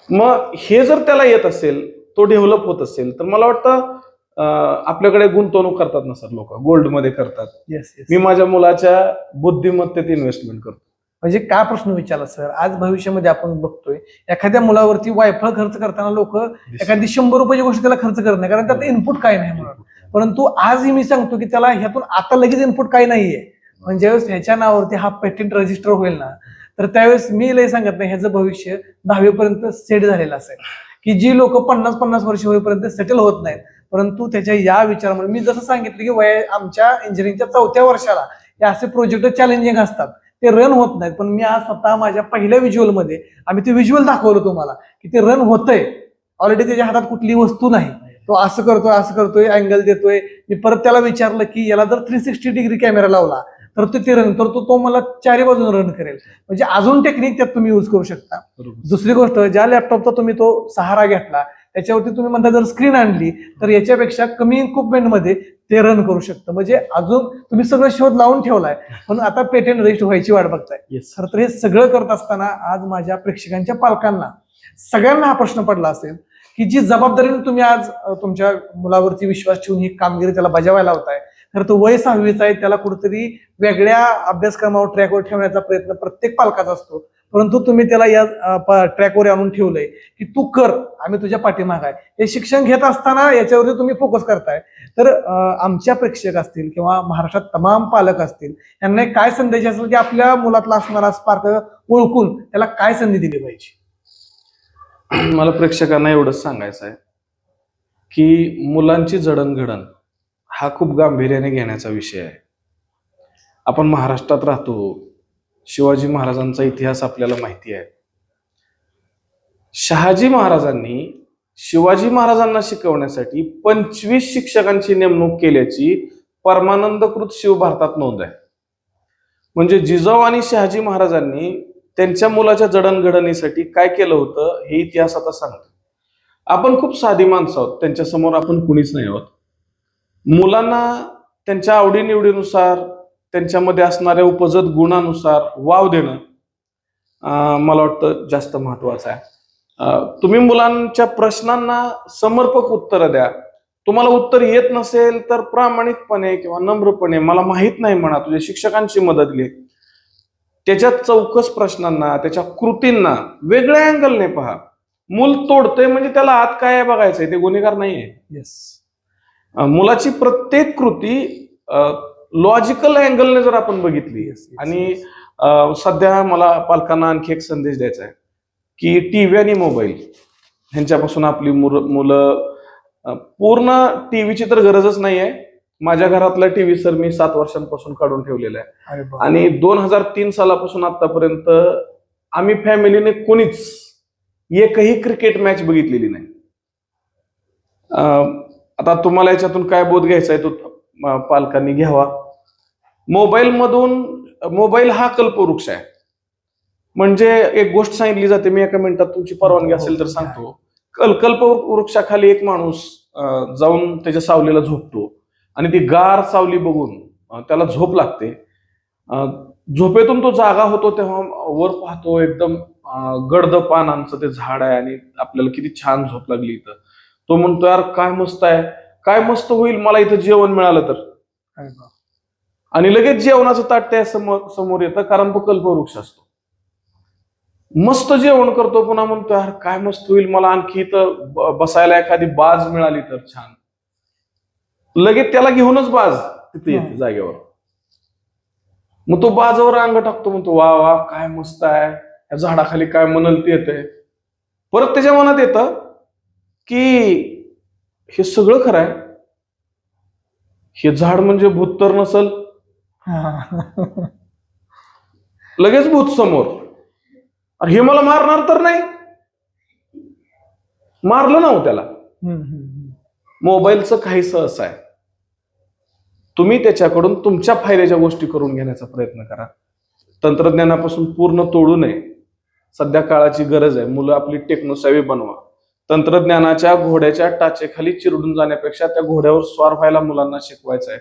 मग हे जर त्याला येत असेल, तो डेव्हलप होत असेल, तर मला वाटतं आपल्याकडे गुंतवणूक करतात ना सर लोक, गोल्ड मध्ये करतात. मी माझ्या मुलाच्या बुद्धिमत्तेत इन्व्हेस्टमेंट करतो. म्हणजे काय प्रश्न विचारला सर, आज भविष्यामध्ये आपण बघतोय एखाद्या मुलावरती वायफळ खर्च करताना लोक एखादी 100 रुपयाची गोष्ट त्याला खर्च करत नाही, कारण त्यात इनपुट काय नाही म्हणून. परंतु आजही मी सांगतो की त्याला ह्यातून आता लगेच इनपुट काही नाहीये. म्हणजे ह्याच्या नावावरती हा पेटंट रजिस्टर होईल ना, तर त्यावेळेस मी लय सांगत नाही, ह्याचं भविष्य 10वी पर्यंत सेट झालेलं असेल. की जी लोक 50-50 वर्ष होईपर्यंत सेटल होत नाहीत, परंतु त्याच्या या विचारामुळे मी जसं सांगितलं की आमच्या इंजिनिअरिंगच्या 4थ्या वर्षाला हे असे प्रोजेक्ट चॅलेंजिंग असतात, ते रन होत नाहीत. पण मी आज स्वतः माझ्या पहिल्या व्हिज्युअलमध्ये आम्ही ते व्हिज्युअल दाखवलं तुम्हाला की ते रन होतंय. ऑलरेडी त्याच्या हातात कुठली वस्तू नाही, तो असं करतोय अँगल देतोय. मी परत त्याला विचारलं की याला जर 360 डिग्री कॅमेरा लावला तर ते रन करतो, तो मला 4 बाजून रन करेल. म्हणजे अजून टेक्निक त्यात तुम्ही युज करू शकता. दुसरी गोष्ट, ज्या लॅपटॉपचा तुम्ही तो सहारा घेतला त्याच्यावरती तुम्ही म्हणता जर स्क्रीन आणली तर याच्यापेक्षा कमी इक्विपमेंटमध्ये ते रन करू शकतं. म्हणजे अजून तुम्ही सगळं शोध लावून ठेवलाय, पण आता पेटंट रजिस्टर व्हायची वाट बघताय. खरं तर हे सगळं करत असताना आज माझ्या प्रेक्षकांच्या पालकांना सगळ्यांना हा प्रश्न पडला असेल की जी जबाबदारीने तुम्ही आज तुमच्या मुलावरती विश्वास ठेवून ही कामगिरी त्याला बजावायला होताय, तर तो वय 6वीचा आहे, त्याला कुठेतरी वेगळ्या अभ्यासक्रमावर ट्रॅकवर ठेवण्याचा प्रयत्न प्रत्येक पालकाचा असतो. परंतु तुम्ही त्याला या ट्रॅकवर आणून ठेवलंय की तू कर, आम्ही तुझ्या पाठीमाग आहे. हे शिक्षण घेत असताना याच्यावरती तुम्ही फोकस करताय. तर आमच्या प्रेक्षक असतील किंवा महाराष्ट्रात तमाम पालक असतील, यांना काय संदेश असेल की आपल्या मुलातला असणारा स्पार्क ओळखून त्याला काय संधी दिली पाहिजे? मला प्रेक्षकांना एवढंच सांगायचं आहे की मुलांची जडणघडण हा खूप गांभीर्याने घेण्याचा विषय आहे. आपण महाराष्ट्रात राहतो, शिवाजी महाराजांचा इतिहास आपल्याला माहिती आहे. शहाजी महाराजांनी शिवाजी महाराजांना शिकवण्यासाठी 25 शिक्षकांची नेमणूक केल्याची परमानंदकृत शिवभारतात नोंद आहे. म्हणजे जिजाऊ आणि शहाजी महाराजांनी त्यांच्या मुलाच्या जडणघडणीसाठी काय केलं होतं हे इतिहास आता सांगतो. आपण खूप साधी माणसं आहोत, त्यांच्या समोर आपण कुणीच नाही आहोत. मुलांना त्यांच्या आवडीनिवडीनुसार, त्यांच्यामध्ये असणाऱ्या उपजत गुणानुसार वाव देणं मला वाटतं जास्त महत्वाचं आहे. तुम्ही मुलांच्या प्रश्नांना समर्पक उत्तरं द्या. तुम्हाला उत्तर येत नसेल तर प्रामाणिकपणे किंवा नम्रपणे मला माहित नाही म्हणा, तुझ्या शिक्षकांची मदत घे. त्याच्या चौकस प्रश्नांना, त्याच्या कृतींना वेगळ्या अँगलने पहा. मूल तोडतंय म्हणजे त्याला आत काय आहे बघायचंय, ते गुन्हेगार नाहीये. येस. मुलाची प्रत्येक कृती लॉजिकल अँगलने जर आपण बघितली. आणि सध्या मला पालकांना आणखी एक संदेश द्यायचा आहे की टीव्ही आणि मोबाईल ह्यांच्यापासून आपली मुलं पूर्ण टीव्हीची तर गरजच नाहीये. माझ्या घरातला टीव्ही सर मी 7 वर्षांपासून काढून ठेवलेला आहे. आणि 2003 सालापासून आतापर्यंत आम्ही फॅमिलीने कोणीच एकही क्रिकेट मॅच बघितलेली नाही. आता तुम्हाला याच्यातून काय बोध घ्यायचा आहे तो पालकांनी घ्यावा. मोबाईल हा कल्पवृक्ष आहे. म्हणजे एक गोष्ट सांगितली जाते, मी एका मिनिटात तुमची परवानगी असेल तर सांगतो. कल्पवृक्षाखाली एक माणूस जाऊन त्याच्या सावलीला झोपतो आणि ती गार सावली बघून त्याला झोप लागते. झोपेतून तो जागा होतो तेव्हा वर पाहतो, एकदम गर्द पानांचं ते झाड आहे आणि आपल्याला किती छान झोप लागली इथं. तो म्हणतो यार काय मस्त आहे, काय मस्त होईल मला इथं जेवण मिळालं तर. आणि लगेच जेवणाचं ताट त्या समोर येतं, कारण तो कल्पवृक्ष असतो. मस्त जेवण करतो, पुन्हा म्हणतो यार काय मस्त होईल मला आणखी इथं बसायला एखादी बाज मिळाली तर छान. लगेच त्याला घेऊनच बाज तिथे येते जागेवर. मग तो बाजावर अंग टाकतो, म्हणतो वा वा काय मस्त आहे, या झाडाखाली काय म्हणल ते येतंय. परत त्याच्या मनात येतं की हे सगळं खरं आहे, हे झाड म्हणजे भूत तर नसल. लगेच भूत समोर, हे मला मारणार तर नाही. मारलं ना हो त्याला. मोबाईलचं काहीसं असं आहे, तुम्ही त्याच्याकडून तुमच्या फायद्याच्या गोष्टी करून घेण्याचा प्रयत्न करा. तंत्रज्ञानापासून पूर्ण तोडू नये. सध्या काळाची गरज आहे. मुलं आपली टेक्नोसॅव्ही बनवा. तंत्रज्ञानाच्या घोड्याच्या टाचेखाली चिरडून जाण्यापेक्षा त्या घोड्यावर स्वार व्हायला मुलांना शिकवायचं आहे.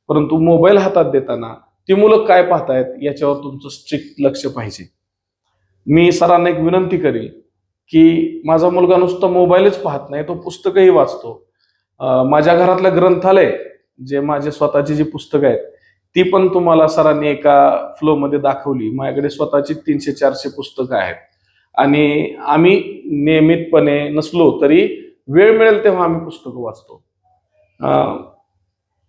परंतु मोबाईल हातात देताना ती मुलं काय पाहतायत याच्यावर तुमचं स्ट्रिक्ट लक्ष पाहिजे. मी सरांना एक विनंती करेल की माझा मुलगा नुसतं मोबाईलच पाहत नाही, तो पुस्तकही वाचतो. माझ्या घरातलं ग्रंथालय, जे माझे स्वतःची जी पुस्तकं आहेत ती पण तुम्हाला सरांनी एका फ्लो मध्ये दाखवली. माझ्याकडे स्वतःची 300-400 पुस्तकं आहेत. आणि आम्ही नियमितपणे नसलो तरी वेळ मिळेल तेव्हा आम्ही पुस्तकं वाचतो.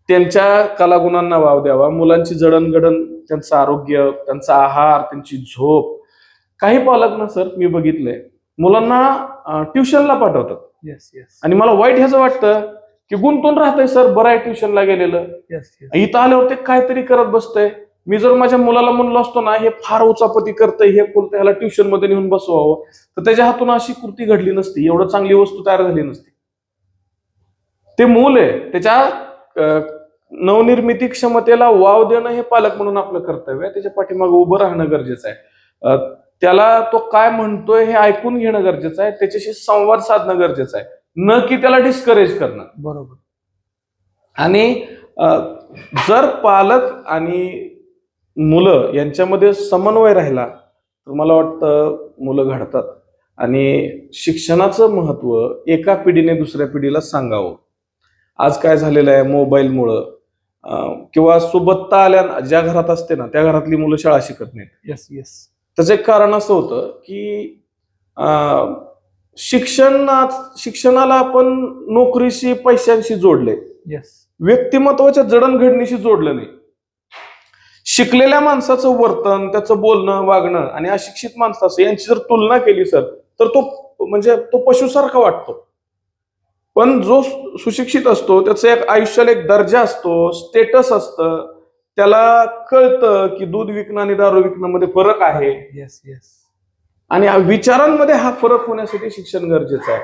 त्यांच्या कलागुणांना वाव द्यावा. मुलांची जडणघडण, त्यांचं आरोग्य, त्यांचा आहार, त्यांची झोप. काही पालक ना सर मी बघितलंय मुलांना ट्युशनला पाठवतात. Yes yes. आणि मला वाईट ह्याचं वाटतं की गुंतून राहतंय सर, बरं आहे ट्युशनला गेलेलं, इथं आल्यावर ते काहीतरी करत बसतंय. मी जर माझ्या मुलाला म्हणलो असतो ना हे फार उचापती करतंय, हे बोलतंय, ह्याला ट्युशन मध्ये नेऊन बसवावं, तर त्याच्या हातून अशी कृती घडली नसती, एवढं चांगली वस्तू तयार झाली नसती. ते मूल आहे, त्याच्या नवनिर्मिती क्षमतेला वाव देणं हे पालक म्हणून आपलं कर्तव्य आहे. त्याच्या पाठीमागे उभं राहणं गरजेचं आहे. त्याला तो काय म्हणतोय हे ऐकून घेणं गरजेचं आहे. त्याच्याशी संवाद साधणं गरजेचं आहे, न की त्याला डिस्करेज करणं. बरोबर. आणि जर पालक आणि मुलं यांच्यामध्ये समन्वय राहिला तर मला वाटतं मुलं घडतात. आणि शिक्षणाचं महत्व एका पिढीने दुसऱ्या पिढीला सांगावं. आज काय झालेलं आहे, मोबाईलमुळं किंवा सोबतता आल्या ज्या घरात असते ना त्या घरातली मुलं शाळा शिकत नाहीत. Yes yes. त्याचं एक कारण असं होतं की शिक्षणाला आपण नोकरीशी, पैशांशी जोडले, येस, व्यक्तिमत्वाच्या जडणघडणीशी जोडलं नाही. शिकलेल्या माणसाचं वर्तन, त्याचं बोलणं, वागणं आणि अशिक्षित माणसाचं यांची जर तुलना केली सर तर तो पशुसारखा वाटतो. पण जो सुशिक्षित असतो त्याचं एक आयुष्याला एक दर्जा असतो, स्टेटस असतं, त्याला कळतं की दूध विकणं आणि दारू विकणं मध्ये फरक आहे. Yes yes. आणि विचारांमध्ये हा फरक होण्यासाठी शिक्षण गरजेचं आहे.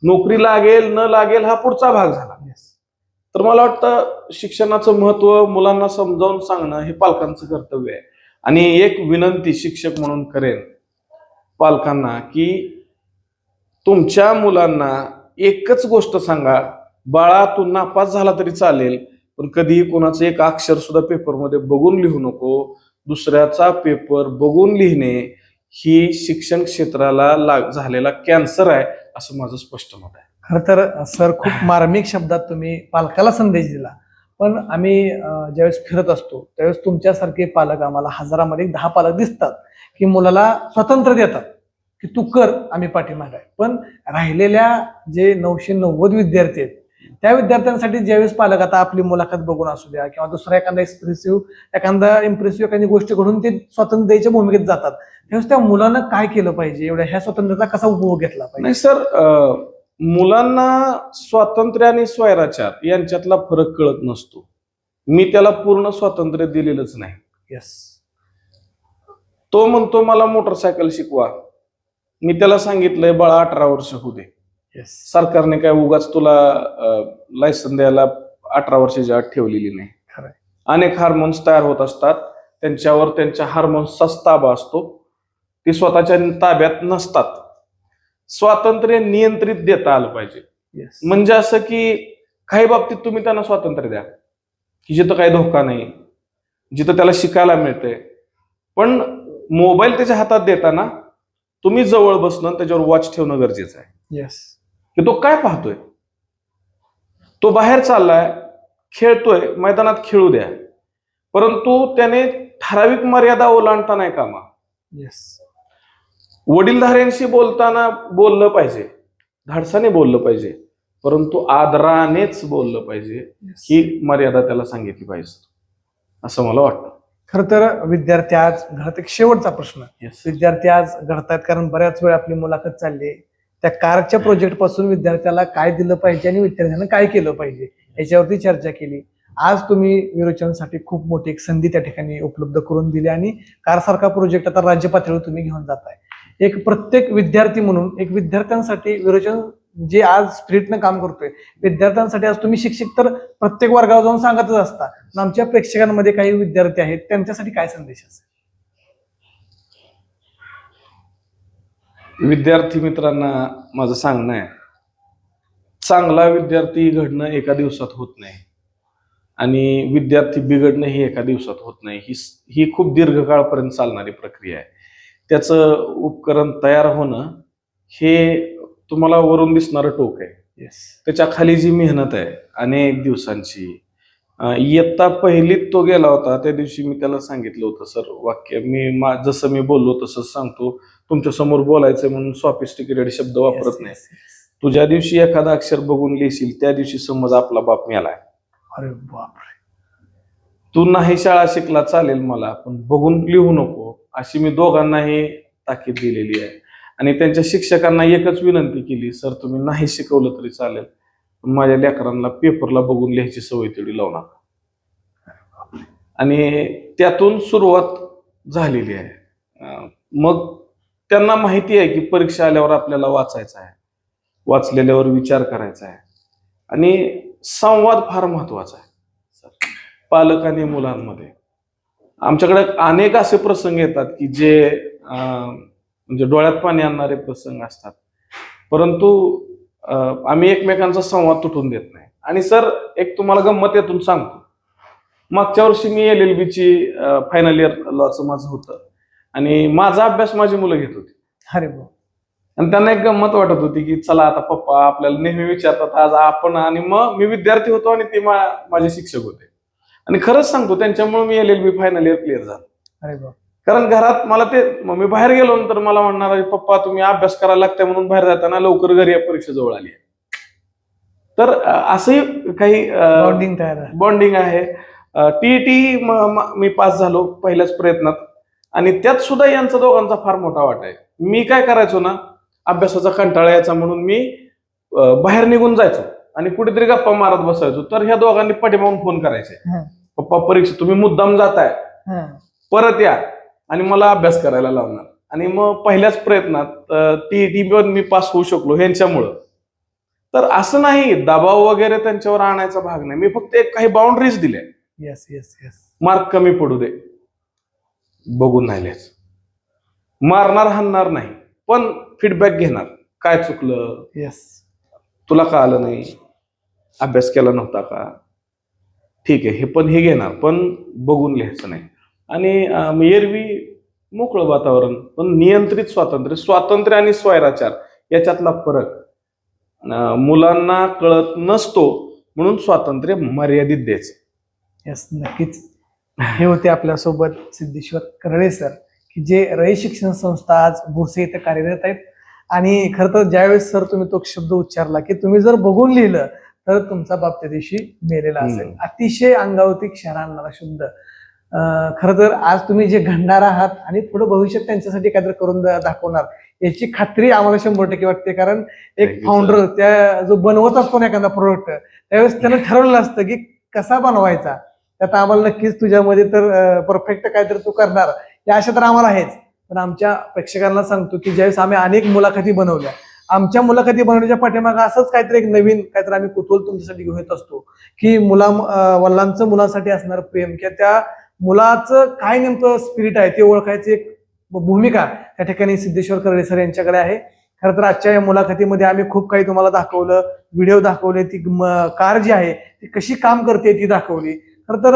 नोकरी लागेल न लागेल हा पुढचा भाग झाला. येस. तर मला वाटतं शिक्षणाचं महत्व मुलांना समजावून सांगणं हे पालकांचं कर्तव्य आहे. आणि एक विनंती शिक्षक म्हणून करेन पालकांना की तुमच्या मुलांना एकच गोष्ट सांगा, बाळा तू नापास झाला तरी चालेल, पण कधीही कोणाचं एक अक्षर सुद्धा पेपरमध्ये बघून लिहू नको. दुसऱ्याचा पेपर बघून लिहिणे ही शिक्षण क्षेत्राला झालेला कॅन्सर आहे, असं माझं स्पष्ट मत आहे. खर तर सर खूप मार्मिक शब्दात तुम्ही पालकाला संदेश दिला. पण आम्ही ज्यावेळेस फिरत असतो त्यावेळेस तुमच्यासारखे पालक आम्हाला हजारामध्ये 10 पालक दिसतात की मुलाला स्वातंत्र्य देतात की तू कर, आम्ही पाठीमागे आहे. पण राहिलेल्या जे 990 विद्यार्थी आहेत त्या विद्यार्थ्यांसाठी ज्यावेळेस पालक आता आपली मुलाखत बघून असू द्या किंवा दुसरा एखादा इम्प्रेसिव्ह एखादी गोष्ट घडून ते स्वातंत्र्य द्यायच्या भूमिकेत जातात, त्यावेळेस त्या मुलांना काय केलं पाहिजे, एवढ्या ह्या स्वातंत्र्याचा कसा उपभोग घेतला पाहिजे? नाही सर, मुलांना स्वातंत्र्य आणि स्वैराचार यांच्यातला फरक कळत नसतो. मी त्याला पूर्ण स्वातंत्र्य दिलेलंच नाही. येस. तो म्हणतो मला मोटरसायकल शिकवा, मी त्याला सांगितलंय बाळा 18 वर्ष होऊ दे. येस. सरकारने काय उगाच तुला लायसन द्यायला 18 वर्षाची अट ठेवलेली नाही. खरंय. अनेक हार्मोन्स तयार होत असतात, त्यांच्यावर त्यांच्या हार्मोन्सचाच ताबा असतो, ते स्वतःच्या ताब्यात नसतात. स्वातंत्र्य नियंत्रित देता आलं पाहिजे. येस. म्हणजे असं की काही बाबतीत तुम्ही त्यांना स्वातंत्र्य द्या की जिथं काही धोका नाही, जिथं त्याला शिकायला मिळतंय. पण मोबाईल त्याच्या हातात देताना तुम्ही जवळ बसणं, त्याच्यावर वॉच ठेवणं गरजेचं आहे येस. की तो काय पाहतोय. तो बाहेर चाललाय, खेळतोय, मैदानात खेळू द्या, परंतु त्याने ठराविक मर्यादा ओलांडता नाही कामा. येस. वडीलधाऱ्यांशी बोलताना बोललं पाहिजे, धाडसाने बोललं पाहिजे, परंतु आदरानेच बोललं पाहिजे. ही मर्यादा त्याला सांगितली पाहिजे, असं मला वाटतं. खर तर विद्यार्थी आज घरात एक शेवटचा प्रश्न, विद्यार्थी आज घडतायत कारण बऱ्याच वेळ आपली मुलाखत चालली आहे. त्या कारच्या प्रोजेक्ट पासून विद्यार्थ्याला काय दिलं पाहिजे आणि विद्यार्थ्यांना काय केलं पाहिजे याच्यावरती चर्चा केली. आज तुम्ही विरोचनासाठी खूप मोठी एक संधी त्या ठिकाणी उपलब्ध करून दिली आणि कारसारखा प्रोजेक्ट आता राज्य पातळीवर तुम्ही घेऊन जाताय. एक प्रत्येक विद्यार्थी म्हणून एक विद्यार्थ्यांसाठी विरोचन जे आज स्पिरिटनं काम करतोय, विद्यार्थ्यांसाठी आज तुम्ही शिक्षक तर प्रत्येक वर्गावर जाऊन सांगतच असता, पण आमच्या प्रेक्षकांमध्ये काही विद्यार्थी आहेत त्यांच्यासाठी काय संदेश असेल? विद्यार्थी मित्रांना माझं सांगणं आहे, चांगला विद्यार्थी घडणं एका दिवसात होत नाही आणि विद्यार्थी बिघडणं ही एका दिवसात होत नाही. ही खूप दीर्घकाळपर्यंत चालणारी प्रक्रिया आहे. त्याचं उपकरण तयार होणं हे तुम्हाला वरून दिसणारं टोक आहे. येस. त्याच्या खाली जी मेहनत आहे अनेक दिवसांची. इयत्ता पहिलीत तो गेला होता त्या दिवशी मी त्याला सांगितलं होतं, सर वाक्य जसं मी बोललो तसंच सांगतो, तुमच्या समोर बोलायचं म्हणून सॉफिस्टिकेटेड शब्द वापरत नाही. तू ज्या दिवशी एखादा अक्षर बघून लिहिशील त्या दिवशी समज आपला बाप मेलाय. अरे बापरे. तू नाही शाळा शिकला चालेल मला, पण बघून लिहू नको, अशी मी दोघांनाही ताकीद दिलेली आहे. आणि त्यांच्या शिक्षकांना एकच विनंती केली, सर तुम्ही नाही शिकवलं तरी चालेल, पण माझ्या लेकरांना पेपरला बघून लिहायची सवय तेवढी लावू नका. आणि त्यातून सुरुवात झालेली आहे. मग त्यांना माहिती आहे की परीक्षा आल्यावर आपल्याला वाचायचं आहे, वाचलेल्यावर विचार करायचा आहे आणि संवाद फार महत्वाचा आहे पालक आणि मुलांमध्ये. आमच्याकडे अनेक असे प्रसंग येतात की जे म्हणजे डोळ्यात पाणी आणणारे प्रसंग असतात, परंतु आम्ही एकमेकांचा संवाद तुटून देत नाही. आणि सर एक तुम्हाला गंमत यातून सांगतो, मागच्या वर्षी मी LLB फायनल इयर लॉचं माझं होतं आणि माझा अभ्यास माझी मुलं घेत होती. अरे बाप. आणि त्यांना एक गंमत वाटत होती की चला आता पप्पा आपल्याला नेहमी विचारतात आज आपण, आणि मग मी विद्यार्थी होतो आणि ते माझे शिक्षक होते. आणि खरंच सांगतो त्यांच्यामुळे मी LLB फायनल इयर क्लिअर झालो. अरे बाप. कारण घरात मला मी बाहेर गेलो नंतर मला म्हणणार पप्पा तुम्ही अभ्यास करायला लागताय म्हणून बाहेर जाताना लवकर घरी या परीक्षा जवळ आली आहे. तर असंही काही बॉन्डिंग आहे. TET मी पास झालो पहिल्याच प्रयत्नात आणि त्यात सुद्धा यांचा दोघांचा फार मोठा वाटा आहे. मी काय करायचो ना, अभ्यासाचा कंटाळा यायचा म्हणून मी बाहेर निघून जायचो आणि कुठेतरी गप्पा मारत बसायचो, तर ह्या दोघांनी पाठीमागून फोन करायचे, पप्पा परीक्षा तुम्ही मुद्दाम जाताय, हा. परत या आणि मला अभ्यास करायला लावणार. आणि मग पहिल्याच प्रयत्नात टीईटी पण मी पास होऊ शकलो ह्यांच्यामुळं. तर असं नाही, दबाव वगैरे त्यांच्यावर आणायचा भाग नाही. मी फक्त एक काही बाउंड्रीज दिल्या. Yes yes yes. मार्क कमी पडू दे, बघून नाही लिहायचं. मारणार हाणणार नाही, पण फीडबॅक घेणार. काय चुकलं, येस. तुला का आलं नाही, अभ्यास केला नव्हता का, ठीक आहे, हे पण हे घेणार, पण बघून लिहायचं नाही. आणि एरवी मोकळं वातावरण, पण नियंत्रित स्वातंत्र्य. स्वातंत्र्य आणि स्वैराचार याच्यातला फरक मुलांना कळत नसतो, म्हणून स्वातंत्र्य मर्यादित द्यायचं. येस, नक्कीच. हे होते आपल्यासोबत सिद्धेश्वर करळे सर, की जे रयत शिक्षण संस्था आज भोसे इथे कार्यरत आहेत. आणि खरं तर ज्यावेळेस सर तुम्ही तो शब्द उच्चारला की तुम्ही जर बघून लिहिलं तर तुमचा बाप त्या दिवशी मेलेला असेल, अतिशय अंगावरती क्षार आणणारा शब्द. खरं तर आज तुम्ही जे घडणार आहात आणि पुढे भविष्यात त्यांच्यासाठी काहीतरी करून दाखवणार याची खात्री आम्हाला 100% वाटते. कारण एक फाउंडर त्या जो बनवत असतो ना एखादा प्रोडक्ट, त्यावेळेस त्यानं ठरवलं असतं की कसा बनवायचा. त्यात आम्हाला नक्कीच तुझ्यामध्ये तर परफेक्ट काहीतरी तू करणार या आशा तर आम्हाला आहेच. पण आमच्या प्रेक्षकांना सांगतो की ज्यावेळेस आम्ही अनेक मुलाखती बनवल्या, आमच्या मुलाखती बनवण्याच्या पाठीमागे असंच काहीतरी एक नवीन काहीतरी आम्ही कुतूहल तुमच्यासाठी घेऊन येत असतो की वडिलांचं मुलांसाठी असणार प्रेम किंवा त्या मुलाचं काय नेमकं स्पिरिट आहे ते ओळखायची एक भूमिका त्या ठिकाणी सिद्धेश्वर करळे सर यांच्याकडे आहे. खरं तर आजच्या या मुलाखतीमध्ये आम्ही खूप काही तुम्हाला दाखवलं, व्हिडिओ दाखवले, ती कार जी आहे ती कशी काम करते ती दाखवली. खरं तर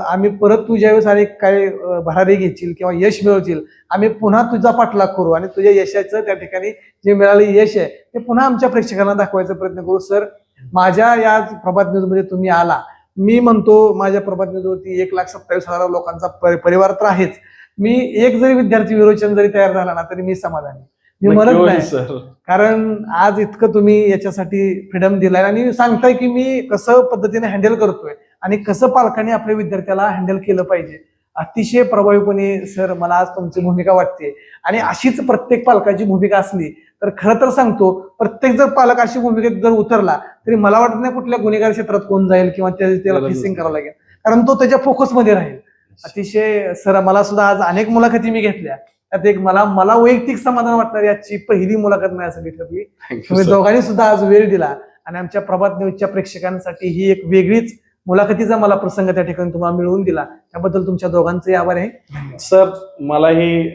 आम्ही परत तू ज्यावेळेस आणि काय भरारी घेशील किंवा यश मिळवशील, आम्ही पुन्हा तुझा पाठलाग करू आणि तुझ्या यशाचं त्या ठिकाणी जे मिळाले यश आहे ते पुन्हा आमच्या प्रेक्षकांना दाखवायचा प्रयत्न करू. सर, माझ्या या प्रभात न्यूज मध्ये तुम्ही आला, मी म्हणतो माझ्या प्रभात न्यूज वरती 1,27,000 लोकांचा परिवार तर आहेच. मी एक जरी विद्यार्थी विरोचन जरी तयार झाला ना तरी मी समाधानी, मी म्हणत नाही. कारण आज इतकं तुम्ही याच्यासाठी फ्रीडम दिलाय आणि सांगताय की मी कसं पद्धतीने हँडल करतोय आणि कसं पालकांनी आपल्या विद्यार्थ्याला हँडल केलं पाहिजे. अतिशय प्रभावीपणे सर मला आज तुमची भूमिका वाटते. आणि अशीच प्रत्येक पालकाची भूमिका असली तर खरं तर सांगतो, प्रत्येक जर पालक अशी भूमिकेत जर उतरला तरी मला वाटत नाही कुठल्या गुन्हेगार क्षेत्रात कोण जाईल किंवा त्याला फेसिंग करावं लागेल, कारण तो त्याच्या फोकसमध्ये राहील. अतिशय सर, मला सुद्धा आज अनेक मुलाखती मी घेतल्या, त्यात एक मला वैयक्तिक समाधान वाटणारी आजची पहिली मुलाखत माझ्यासाठी ठरली. तुम्ही दोघांनी सुद्धा आज वेळ दिला आणि आमच्या प्रभात न्यूजच्या प्रेक्षकांसाठी ही एक वेगळीच मुलाखतीचा मला प्रसंग त्या ठिकाणी तुम्हाला मिळवून दिला, त्याबद्दल तुमच्या दोघांचे आभार आहे. सर, मलाही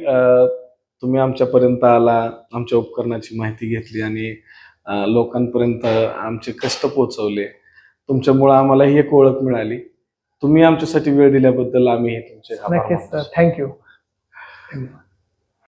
तुम्ही आमच्यापर्यंत आला, आमच्या उपकरणाची माहिती घेतली आणि लोकांपर्यंत आमचे कष्ट पोहोचवले. तुमच्यामुळे आम्हालाही एक ओळख मिळाली. तुम्ही आमच्यासाठी वेळ दिल्याबद्दल आम्ही तुमचे आभार मानतो. नक्कीच सर, थँक्यू.